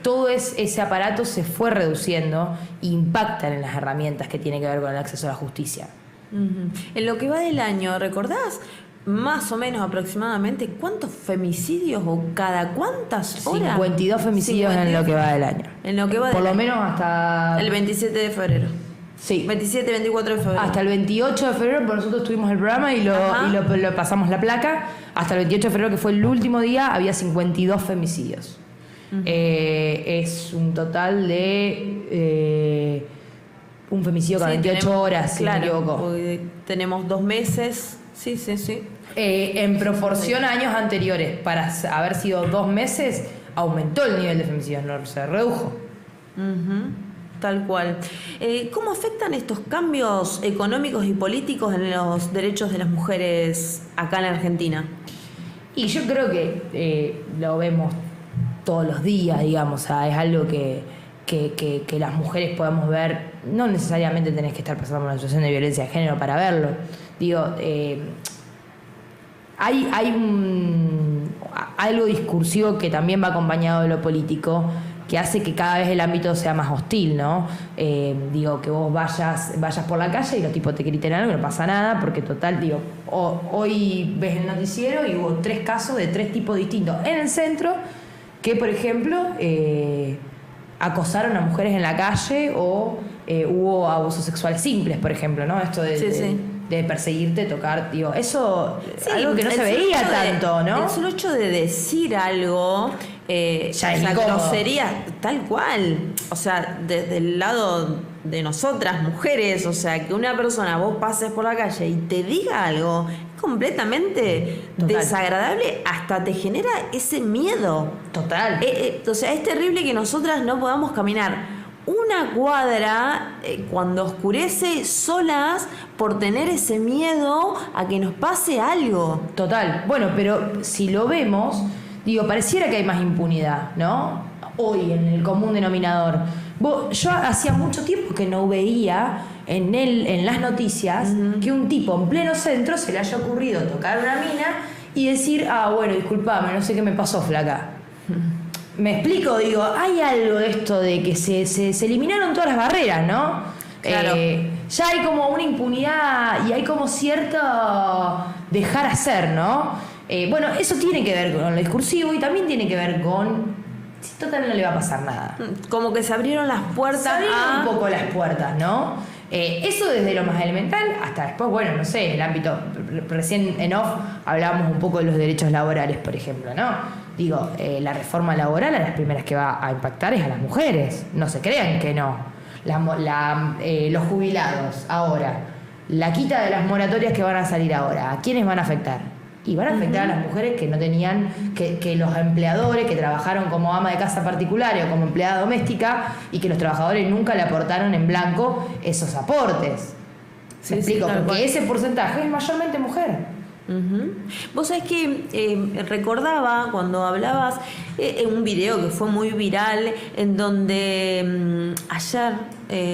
S3: Todo ese aparato se fue reduciendo e impactan en las herramientas que tienen que ver con el acceso a la justicia.
S1: Uh-huh. En lo que va del año, ¿recordás más o menos aproximadamente cuántos femicidios o cada cuántas horas?
S3: 52 femicidios 52 en lo que va del año.
S1: En lo que va
S3: por
S1: del
S3: lo
S1: año.
S3: Menos hasta
S1: el 27 de febrero.
S3: Sí.
S1: 27, 24 de febrero.
S3: Hasta el 28 de febrero, porque nosotros tuvimos el programa y lo pasamos la placa. Hasta el 28 de febrero, que fue el último día, había 52 femicidios. Uh-huh. Es un total de un femicidio cada 28 horas, si
S1: claro,
S3: no me equivoco.
S1: Tenemos 2 meses. Sí.
S3: En proporción a años anteriores, para haber sido 2 meses, aumentó el nivel de femicidios, no se redujo.
S1: Uh-huh. Tal cual. ¿Cómo afectan estos cambios económicos y políticos en los derechos de las mujeres acá en Argentina?
S3: Y yo creo que lo vemos todos los días, digamos. O sea, es algo que las mujeres podemos ver. No necesariamente tenés que estar pasando una situación de violencia de género para verlo. Digo, hay algo discursivo que también va acompañado de lo político, que hace que cada vez el ámbito sea más hostil, ¿no? Digo, que vos vayas por la calle y los tipos te griten algo y no pasa nada, porque total, digo, hoy ves el noticiero y hubo 3 casos de 3 tipos distintos en el centro que, por ejemplo, acosaron a mujeres en la calle o hubo abusos sexuales simples, por ejemplo, ¿no? Esto de perseguirte, tocar, digo, eso algo que no se veía tanto, ¿no?
S1: El solo hecho de decir algo,
S3: ya es
S1: la grosería, tal cual. O sea, desde el lado de nosotras, mujeres, o sea, que una persona, vos pases por la calle y te diga algo, es completamente desagradable, hasta te genera ese miedo.
S3: Total.
S1: O sea, es terrible que nosotras no podamos caminar una cuadra cuando oscurece solas por tener ese miedo a que nos pase algo.
S3: Total. Bueno, pero si lo vemos, digo, pareciera que hay más impunidad, ¿no? Hoy, en el común denominador. Yo hacía mucho tiempo que no veía en las noticias que un tipo en pleno centro se le haya ocurrido tocar una mina y decir, bueno, disculpame, no sé qué me pasó, flaca. Me explico, digo, hay algo de esto de que se eliminaron todas las barreras, ¿no?
S1: Claro.
S3: Ya hay como una impunidad y hay como cierto dejar hacer, ¿no? Bueno, eso tiene que ver con lo discursivo y también tiene que ver con si total no le va a pasar nada.
S1: Como que se abrieron las puertas.
S3: Se abrieron un poco las puertas, ¿no? Eso desde lo más elemental hasta después, bueno, no sé, en el ámbito, recién en off hablábamos un poco de los derechos laborales, por ejemplo, ¿no? Digo, la reforma laboral a las primeras que va a impactar es a las mujeres. No se crean que no. Los jubilados ahora, la quita de las moratorias que van a salir ahora, ¿a quiénes van a afectar? Y van a afectar a las mujeres que no tenían, que los empleadores que trabajaron como ama de casa particular o como empleada doméstica y que los trabajadores nunca le aportaron en blanco esos aportes. ¿Me explico? Porque ese porcentaje es mayormente mujer.
S1: Uh-huh. Vos sabés que recordaba cuando hablabas en un video que fue muy viral en donde ayer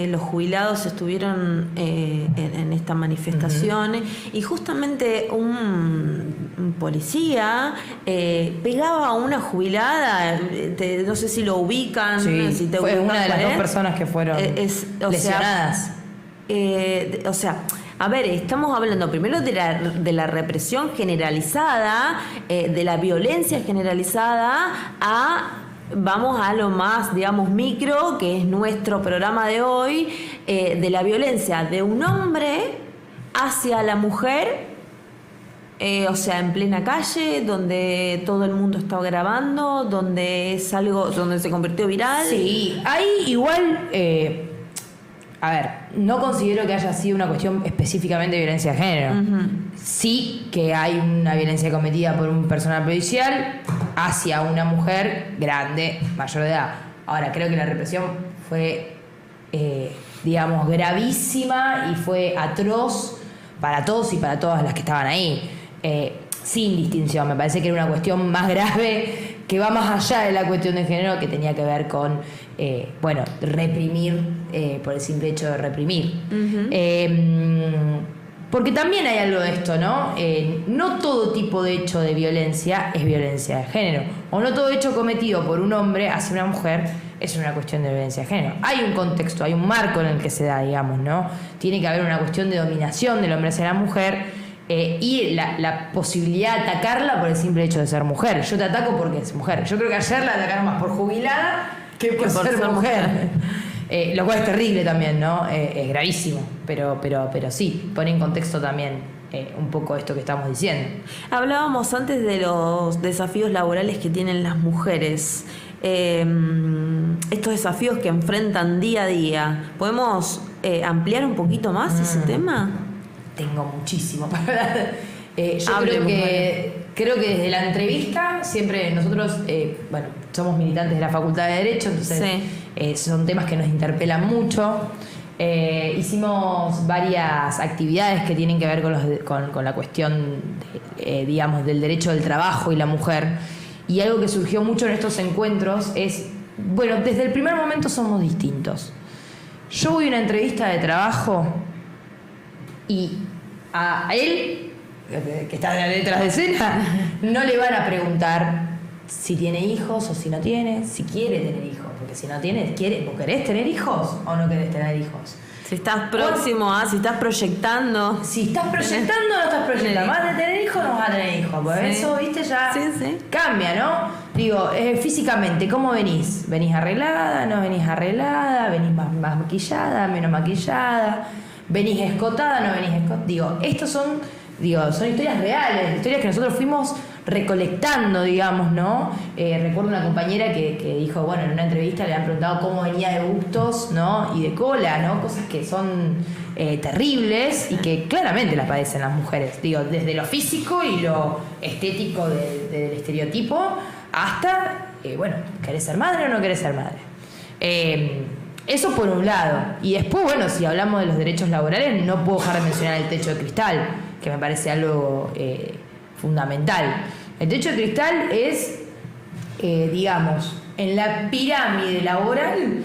S1: los jubilados estuvieron en esta manifestación y justamente un policía pegaba a una jubilada, no sé si lo ubican, si te
S3: fue
S1: ubican,
S3: una de las 2 personas que fueron lesionadas.
S1: O sea, a ver, estamos hablando primero de la represión generalizada, de la violencia generalizada, vamos a lo más, digamos, micro, que es nuestro programa de hoy, de la violencia de un hombre hacia la mujer, o sea, en plena calle, donde todo el mundo está grabando, donde es algo, donde se convirtió viral.
S3: Sí, ahí igual... A ver, no considero que haya sido una cuestión específicamente de violencia de género. Sí que hay una violencia cometida por un personal policial hacia una mujer grande, mayor de edad. Ahora, creo que la represión fue, digamos, gravísima y fue atroz para todos y para todas las que estaban ahí. Sin distinción, me parece que era una cuestión más grave que va más allá de la cuestión de género, que tenía que ver con, reprimir por el simple hecho de reprimir. Porque también hay algo de esto, ¿no? No todo tipo de hecho de violencia es violencia de género, o no todo hecho cometido por un hombre hacia una mujer es una cuestión de violencia de género. Hay un contexto, hay un marco en el que se da, digamos, ¿no? Tiene que haber una cuestión de dominación del hombre hacia la mujer, y la posibilidad de atacarla por el simple hecho de ser mujer. Yo te ataco porque es mujer. Yo creo que ayer la atacaron más por jubilada que por ser mujer. Lo cual es terrible también, ¿no? Es gravísimo, pero sí, pone en contexto también un poco esto que estamos diciendo.
S1: Hablábamos antes de los desafíos laborales que tienen las mujeres. Estos desafíos que enfrentan día a día. ¿Podemos ampliar un poquito más ese tema?
S3: Tengo muchísimo para hablar. Creo que desde la entrevista siempre nosotros, somos militantes de la Facultad de Derecho, entonces son temas que nos interpelan mucho. Hicimos varias actividades que tienen que ver con la cuestión, digamos, del derecho del trabajo y la mujer. Y algo que surgió mucho en estos encuentros es, desde el primer momento somos distintos. Yo voy a una entrevista de trabajo y a él, que está detrás de escena, no le van a preguntar si tiene hijos o si no tiene, si quiere tener hijos. Porque si no tiene, ¿vos querés tener hijos o no querés tener hijos?
S1: Si estás próximo si estás proyectando.
S3: Si estás proyectando o no estás proyectando. ¿Vas a tener hijos o no vas a tener hijos? Porque eso, viste, ya cambia, ¿no? Digo, físicamente, ¿cómo venís? ¿Venís arreglada? ¿No venís arreglada? ¿Venís más maquillada? ¿Menos maquillada? ¿Venís escotada? ¿No venís escotada? Digo, estos son historias reales, historias que nosotros fuimos recolectando, digamos, ¿no? Recuerdo una compañera que dijo, en una entrevista le han preguntado cómo venía de bustos, ¿no? Y de cola, ¿no? Cosas que son terribles y que claramente las padecen las mujeres. Digo, desde lo físico y lo estético del estereotipo hasta, ¿querés ser madre o no querés ser madre? Eso por un lado. Y después, si hablamos de los derechos laborales, no puedo dejar de mencionar el techo de cristal, que me parece algo fundamental. El techo de cristal es, digamos, en la pirámide laboral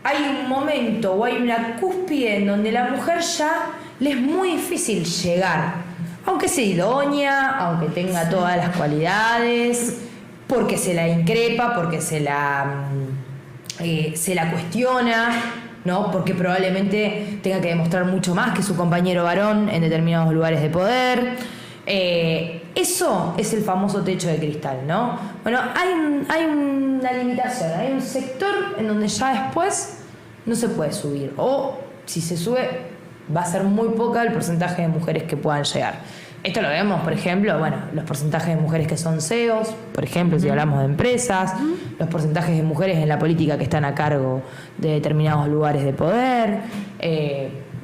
S3: hay un momento o hay una cúspide en donde la mujer ya le es muy difícil llegar, aunque sea idónea, aunque tenga todas las cualidades, porque se la increpa, porque se la cuestiona, ¿no? Porque probablemente tenga que demostrar mucho más que su compañero varón en determinados lugares de poder. Eso es el famoso techo de cristal, ¿no? Hay una limitación, hay un sector en donde ya después no se puede subir, o si se sube va a ser muy poca el porcentaje de mujeres que puedan llegar. Esto lo vemos, por ejemplo, los porcentajes de mujeres que son CEOs, por ejemplo, si hablamos de empresas, los porcentajes de mujeres en la política que están a cargo de determinados lugares de poder.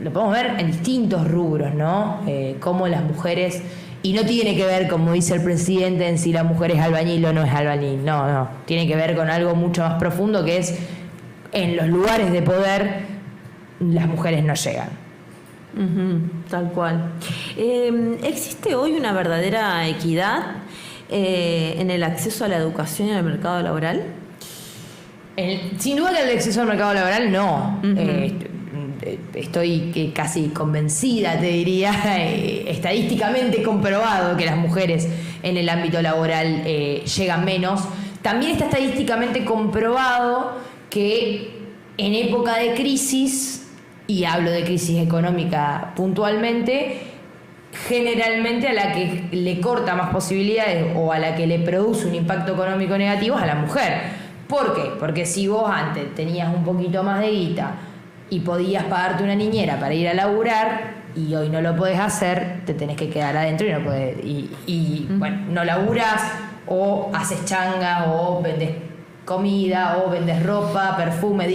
S3: Lo podemos ver en distintos rubros, ¿no? Cómo las mujeres, y no tiene que ver, como dice el presidente, en si la mujer es albañil o no es albañil, no, tiene que ver con algo mucho más profundo, que es en los lugares de poder las mujeres no llegan.
S1: Tal cual. ¿Existe hoy una verdadera equidad en el acceso a la educación y al mercado laboral?
S3: Sin duda que el acceso al mercado laboral no. Estoy casi convencida, te diría, estadísticamente comprobado que las mujeres en el ámbito laboral llegan menos. También está estadísticamente comprobado que en época de crisis, y hablo de crisis económica puntualmente, generalmente a la que le corta más posibilidades o a la que le produce un impacto económico negativo es a la mujer. ¿Por qué? Porque si vos antes tenías un poquito más de guita y podías pagarte una niñera para ir a laburar y hoy no lo podés hacer, te tenés que quedar adentro y no podés, no laburás, o haces changa, o vendes comida, o vendes ropa, perfume,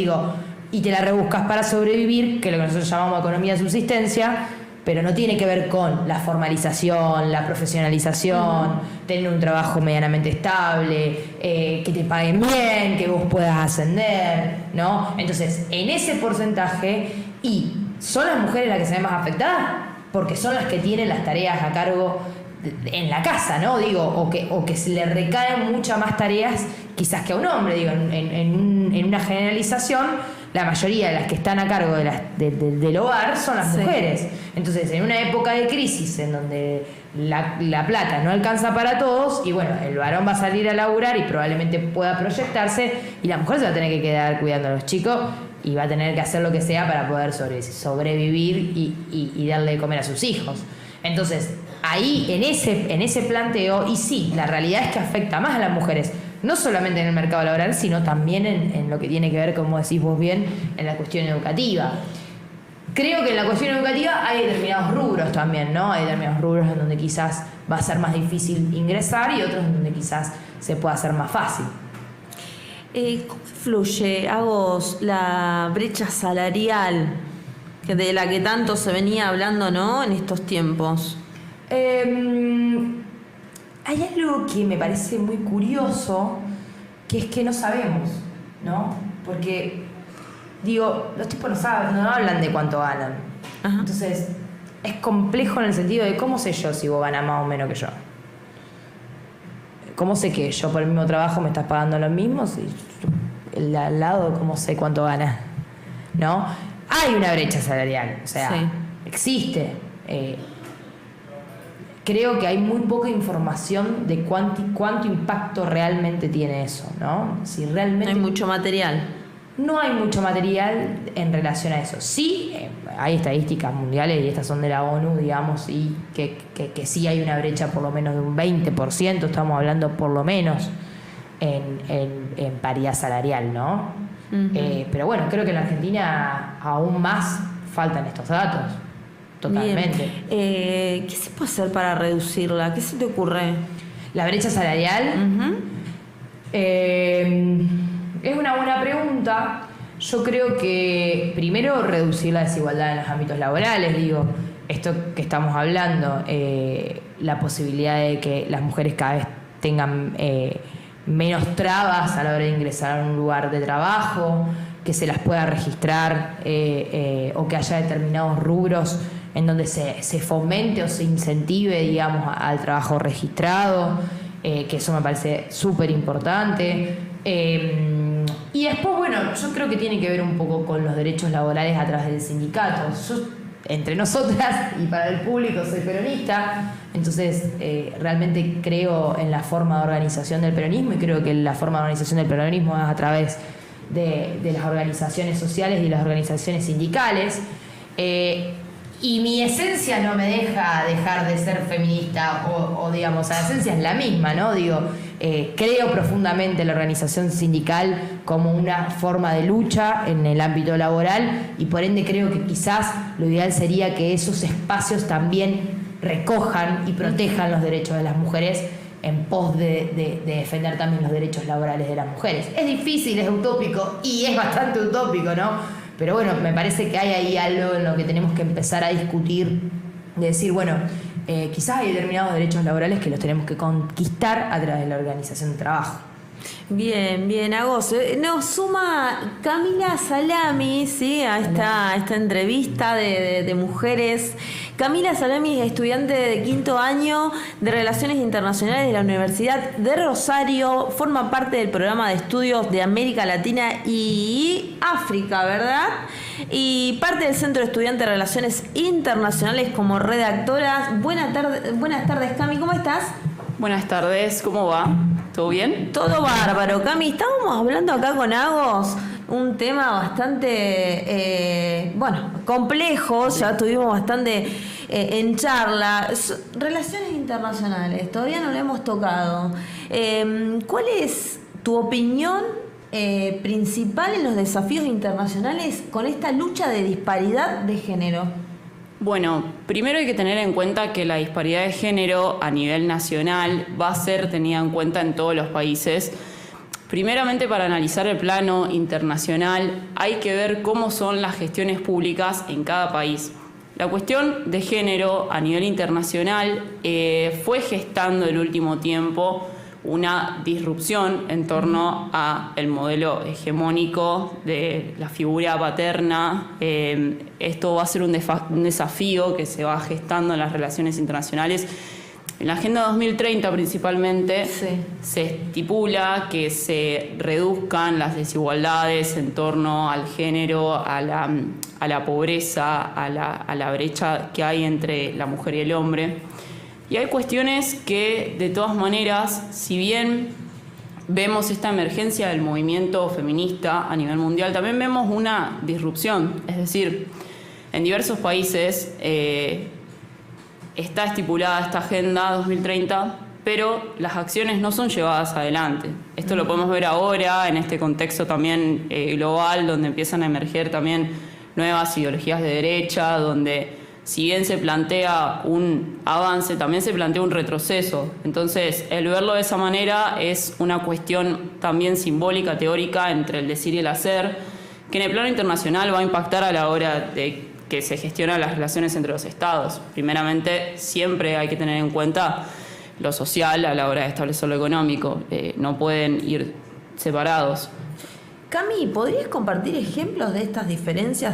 S3: y te la rebuscas para sobrevivir, que es lo que nosotros llamamos economía de subsistencia, pero no tiene que ver con la formalización, la profesionalización, tener un trabajo medianamente estable, que te paguen bien, que vos puedas ascender, ¿no? Entonces, en ese porcentaje, y son las mujeres las que se ven más afectadas, porque son las que tienen las tareas a cargo en la casa, ¿no? Digo, o que se le recaen muchas más tareas quizás que a un hombre, digo, en una generalización, la mayoría de las que están a cargo del hogar son las mujeres. Entonces, en una época de crisis en donde la plata no alcanza para todos, y bueno, el varón va a salir a laburar y probablemente pueda proyectarse, y la mujer se va a tener que quedar cuidando a los chicos y va a tener que hacer lo que sea para poder sobrevivir y darle de comer a sus hijos. Entonces, ahí, en ese planteo, y sí, la realidad es que afecta más a las mujeres, no solamente en el mercado laboral, sino también en lo que tiene que ver, como decís vos bien, en la cuestión educativa. Creo que en la cuestión educativa hay determinados rubros también, ¿no? Hay determinados rubros en donde quizás va a ser más difícil ingresar y otros en donde quizás se pueda hacer más fácil.
S1: ¿Cómo influye, Agos, la brecha salarial de la que tanto se venía hablando, ¿no?, en estos tiempos?
S3: Hay algo que me parece muy curioso, que es que no sabemos, ¿no? Porque, digo, los tipos no saben, no hablan de cuánto ganan. Ajá. Entonces, es complejo en el sentido de cómo sé yo si vos ganás más o menos que yo. ¿Cómo sé que yo por el mismo trabajo me estás pagando lo mismo? Si el al lado, ¿cómo sé cuánto ganas? ¿No? Hay una brecha salarial, o sea, sí, existe. Creo que hay muy poca información de cuánto impacto realmente tiene eso, ¿no? Si realmente...
S1: No hay mucho material.
S3: No hay mucho material en relación a eso. Sí, hay estadísticas mundiales, y estas son de la ONU, digamos, y que sí hay una brecha por lo menos de un 20%, estamos hablando por lo menos en paridad salarial, ¿no? Uh-huh. Pero bueno, creo que en la Argentina aún más faltan estos datos. Totalmente.
S1: ¿Qué se puede hacer para reducirla? ¿Qué se te ocurre?
S3: ¿La brecha salarial?
S1: Uh-huh.
S3: Es una buena pregunta. Yo creo que primero reducir la desigualdad en los ámbitos laborales, digo, esto que estamos hablando, la posibilidad de que las mujeres cada vez tengan menos trabas a la hora de ingresar a un lugar de trabajo, que se las pueda registrar, o que haya determinados rubros en donde se fomente o se incentive, digamos, al trabajo registrado, que eso me parece súper importante. Y después, bueno, yo creo que tiene que ver un poco con los derechos laborales a través del sindicato. Yo, entre nosotras y para el público, soy peronista, entonces realmente creo en la forma de organización del peronismo, y creo que la forma de organización del peronismo es a través de las organizaciones sociales y las organizaciones sindicales. Y mi esencia no me deja dejar de ser feminista, o digamos, la esencia es la misma, ¿no? Digo, creo profundamente en la organización sindical como una forma de lucha en el ámbito laboral, y por ende creo que quizás lo ideal sería que esos espacios también recojan y protejan los derechos de las mujeres en pos de defender también los derechos laborales de las mujeres. Es difícil, es utópico, y es bastante utópico, ¿no? Pero bueno, me parece que hay ahí algo en lo que tenemos que empezar a discutir, de decir, bueno, quizás hay determinados derechos laborales que los tenemos que conquistar a través de la organización de trabajo.
S1: Bien, Agos. Nos suma Camila Salami, ¿sí?, a esta entrevista de mujeres. Camila Salami es estudiante de 5º año de Relaciones Internacionales de la Universidad de Rosario, forma parte del programa de estudios de América Latina y África, ¿verdad? Y parte del Centro de Estudiantes de Relaciones Internacionales como redactora. Buenas tardes, Cami, ¿cómo estás?
S4: Buenas tardes, ¿cómo va? ¿Todo bien?
S1: Todo bárbaro, Cami. Estábamos hablando acá con Agos un tema bastante, complejo, ya estuvimos bastante en charla. Relaciones internacionales, todavía no lo hemos tocado. ¿Cuál es tu opinión principal en los desafíos internacionales con esta lucha de disparidad de género?
S4: Bueno, primero hay que tener en cuenta que la disparidad de género a nivel nacional va a ser tenida en cuenta en todos los países. Primeramente, para analizar el plano internacional, hay que ver cómo son las gestiones públicas en cada país. La cuestión de género a nivel internacional fue gestando el último tiempo una disrupción en torno al modelo hegemónico de la figura paterna. Esto va a ser un desafío que se va gestando en las relaciones internacionales. En la Agenda 2030 principalmente se estipula que se reduzcan las desigualdades en torno al género, a la pobreza, a la brecha que hay entre la mujer y el hombre. Y hay cuestiones que, de todas maneras, si bien vemos esta emergencia del movimiento feminista a nivel mundial, también vemos una disrupción. Es decir, en diversos países está estipulada esta Agenda 2030, pero las acciones no son llevadas adelante. Esto lo podemos ver ahora en este contexto también global, donde empiezan a emerger también nuevas ideologías de derecha, donde si bien se plantea un avance, también se plantea un retroceso. Entonces, el verlo de esa manera es una cuestión también simbólica, teórica, entre el decir y el hacer, que en el plano internacional va a impactar a la hora de que se gestionan las relaciones entre los estados. Primeramente, siempre hay que tener en cuenta lo social a la hora de establecer lo económico. No pueden ir separados.
S1: Cami, ¿podrías compartir ejemplos de estas diferencias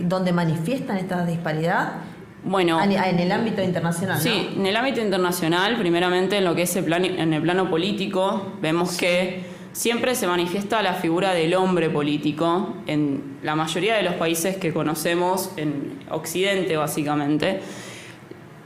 S1: donde manifiestan esta disparidad?
S4: Bueno,
S1: en el ámbito internacional,
S4: sí,
S1: ¿no?
S4: En el ámbito internacional, primeramente en lo que es en el plano político, vemos que siempre se manifiesta la figura del hombre político en la mayoría de los países que conocemos, en Occidente básicamente.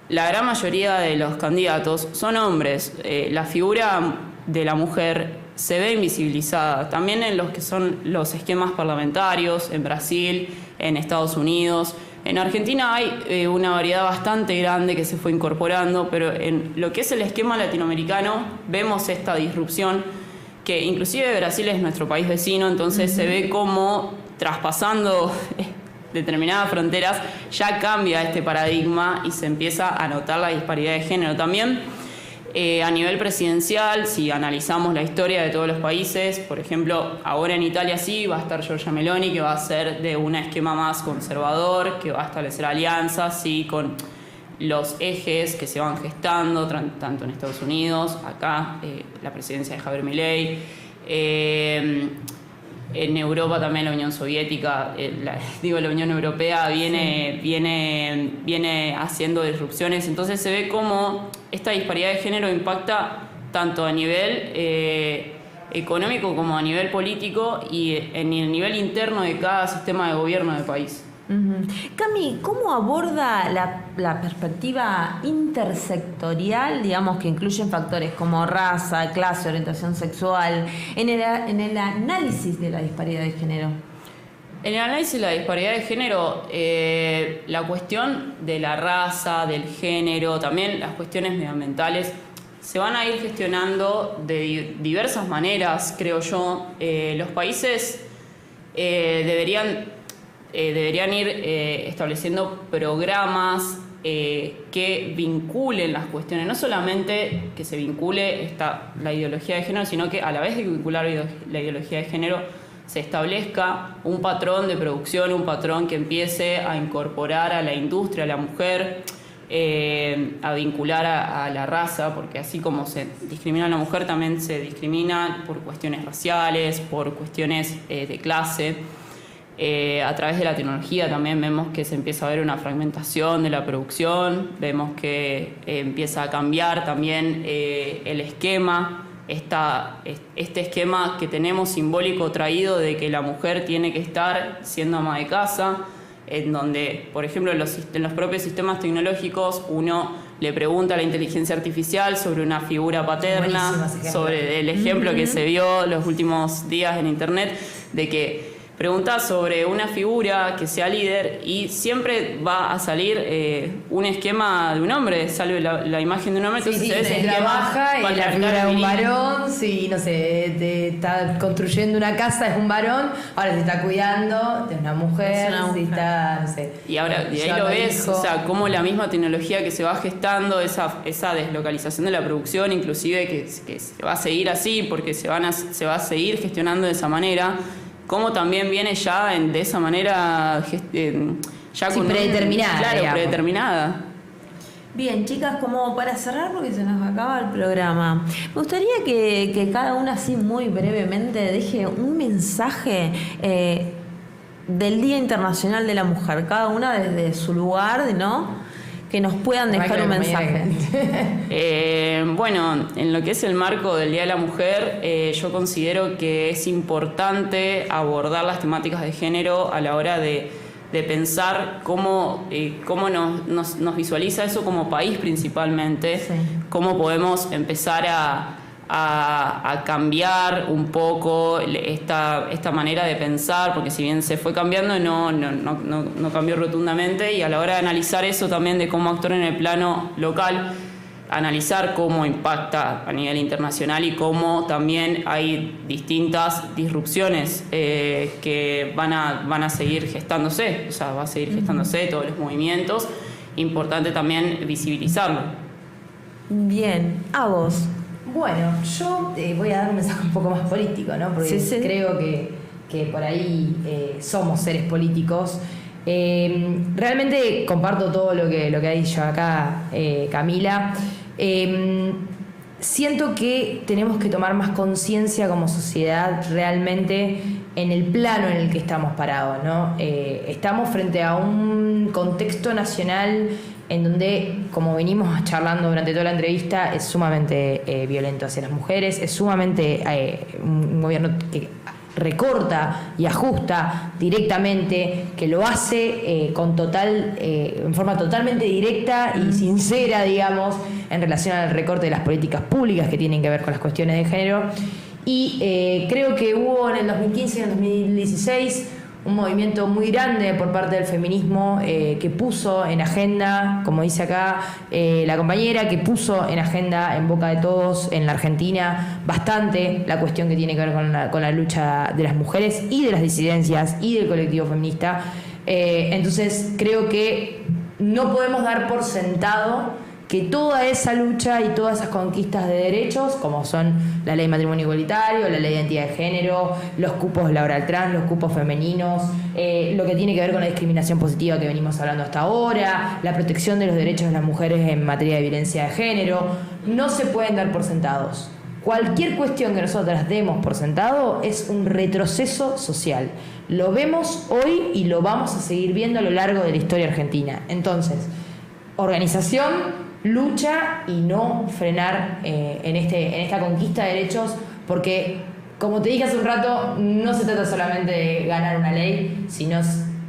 S4: La gran mayoría de los candidatos son hombres. La figura de la mujer se ve invisibilizada, también en los que son los esquemas parlamentarios, en Brasil, en Estados Unidos. En Argentina hay una variedad bastante grande que se fue incorporando, pero en lo que es el esquema latinoamericano vemos esta disrupción, que inclusive Brasil es nuestro país vecino, entonces se ve como traspasando determinadas fronteras ya cambia este paradigma y se empieza a notar la disparidad de género. También a nivel presidencial, si analizamos la historia de todos los países, por ejemplo, ahora en Italia sí va a estar Giorgia Meloni, que va a ser de un esquema más conservador, que va a establecer alianzas, sí, con los ejes que se van gestando, tanto en Estados Unidos, acá la presidencia de Javier Milei, en Europa también la Unión Soviética, la Unión Europea viene haciendo disrupciones, entonces se ve como esta disparidad de género impacta tanto a nivel económico como a nivel político y en el nivel interno de cada sistema de gobierno del país.
S1: Cami, ¿cómo aborda la perspectiva intersectorial, digamos, que incluyen factores como raza, clase, orientación sexual, en el análisis de la disparidad de género?
S4: En el análisis de la disparidad de género, la cuestión de la raza, del género, también las cuestiones medioambientales, se van a ir gestionando de diversas maneras, creo yo. Los países deberían ir estableciendo programas que vinculen las cuestiones, no solamente que se vincule la ideología de género, sino que a la vez de vincular la ideología de género se establezca un patrón de producción, un patrón que empiece a incorporar a la industria, a la mujer, a vincular a la raza, porque así como se discrimina a la mujer, también se discrimina por cuestiones raciales, por cuestiones de clase. A través de la tecnología también vemos que se empieza a ver una fragmentación de la producción, vemos que empieza a cambiar también el esquema, este esquema que tenemos simbólico traído de que la mujer tiene que estar siendo ama de casa, en donde, por ejemplo, en los propios sistemas tecnológicos uno le pregunta a la inteligencia artificial sobre una figura paterna, sobre el ejemplo que se vio los últimos días en internet, de que pregunta sobre una figura que sea líder y siempre va a salir un esquema de un hombre, sale la imagen de un hombre, entonces
S3: se trabaja y la figura de un varón, si no sé, te está construyendo una casa es un varón, ahora se está cuidando de una mujer, si está, no sé.
S4: Y ahora, de ahí lo ves, o sea, cómo la misma tecnología que se va gestando, esa deslocalización de la producción, inclusive que se va a seguir así, porque se va a seguir gestionando de esa manera, como también viene ya de esa manera ya
S3: Sí,
S4: con
S3: predeterminada,
S4: claro,
S3: digamos.
S4: predeterminada.
S1: Bien, chicas, como para cerrar porque se nos acaba el programa, me gustaría que cada una así muy brevemente deje un mensaje del Día Internacional de la Mujer, cada una desde su lugar, ¿no? Que nos puedan dejar un mensaje.
S4: Bueno, en lo que es el marco del Día de la Mujer, yo considero que es importante abordar las temáticas de género a la hora de pensar cómo nos visualiza eso como país principalmente,
S1: Sí.
S4: cómo podemos empezar a cambiar un poco esta manera de pensar, porque si bien se fue cambiando, no cambió rotundamente, y a la hora de analizar eso también de cómo actuar en el plano local, analizar cómo impacta a nivel internacional y cómo también hay distintas disrupciones que van a seguir gestándose, o sea, va a seguir gestándose todos los movimientos, importante también visibilizarlo.
S1: Bien, a vos.
S3: Bueno, yo voy a dar un mensaje un poco más político, ¿no? Porque
S1: Sí.
S3: creo que por ahí somos seres políticos. Realmente comparto todo lo que ha dicho acá Camila. Siento que tenemos que tomar más conciencia como sociedad realmente en el plano en el que estamos parados, ¿no? Estamos frente a un contexto nacional en donde, como venimos charlando durante toda la entrevista, es sumamente violento hacia las mujeres, es sumamente un gobierno que recorta y ajusta directamente, que lo hace en forma totalmente directa y sincera, digamos, en relación al recorte de las políticas públicas que tienen que ver con las cuestiones de género. Y creo que hubo en el 2015 y en el 2016 un movimiento muy grande por parte del feminismo que puso en agenda, como dice acá la compañera, que puso en agenda, en boca de todos en la Argentina, bastante la cuestión que tiene que ver con la lucha de las mujeres y de las disidencias y del colectivo feminista. Entonces creo que no podemos dar por sentado que toda esa lucha y todas esas conquistas de derechos, como son la ley de matrimonio igualitario, la ley de identidad de género, los cupos laboral trans, los cupos femeninos, lo que tiene que ver con la discriminación positiva que venimos hablando hasta ahora, la protección de los derechos de las mujeres en materia de violencia de género, no se pueden dar por sentados. Cualquier cuestión que nosotras demos por sentado es un retroceso social. Lo vemos hoy y lo vamos a seguir viendo a lo largo de la historia argentina. Entonces, organización, lucha y no frenar en esta conquista de derechos, porque, como te dije hace un rato, no se trata solamente de ganar una ley, sino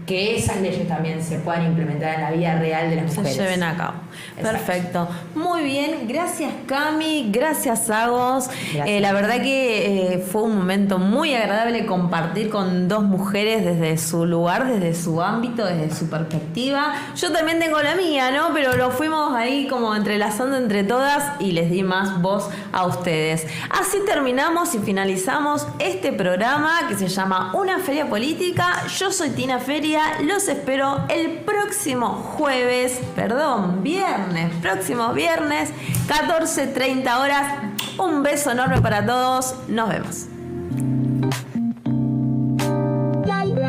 S3: que esas leyes también se puedan implementar en la vida real de las mujeres.
S1: Se lleven a cabo.
S3: Exacto.
S1: Perfecto. Muy bien. Gracias, Cami. Gracias, Agos.
S3: Gracias.
S1: La verdad que fue un momento muy agradable compartir con dos mujeres desde su lugar, desde su ámbito, desde su perspectiva. Yo también tengo la mía, ¿no? Pero lo fuimos ahí como entrelazando entre todas y les di más voz a ustedes. Así terminamos y finalizamos este programa que se llama Una Feria Política. Yo soy Tina Feria. Los espero el próximo próximo viernes, 14:30 horas. Un beso enorme para todos. Nos vemos.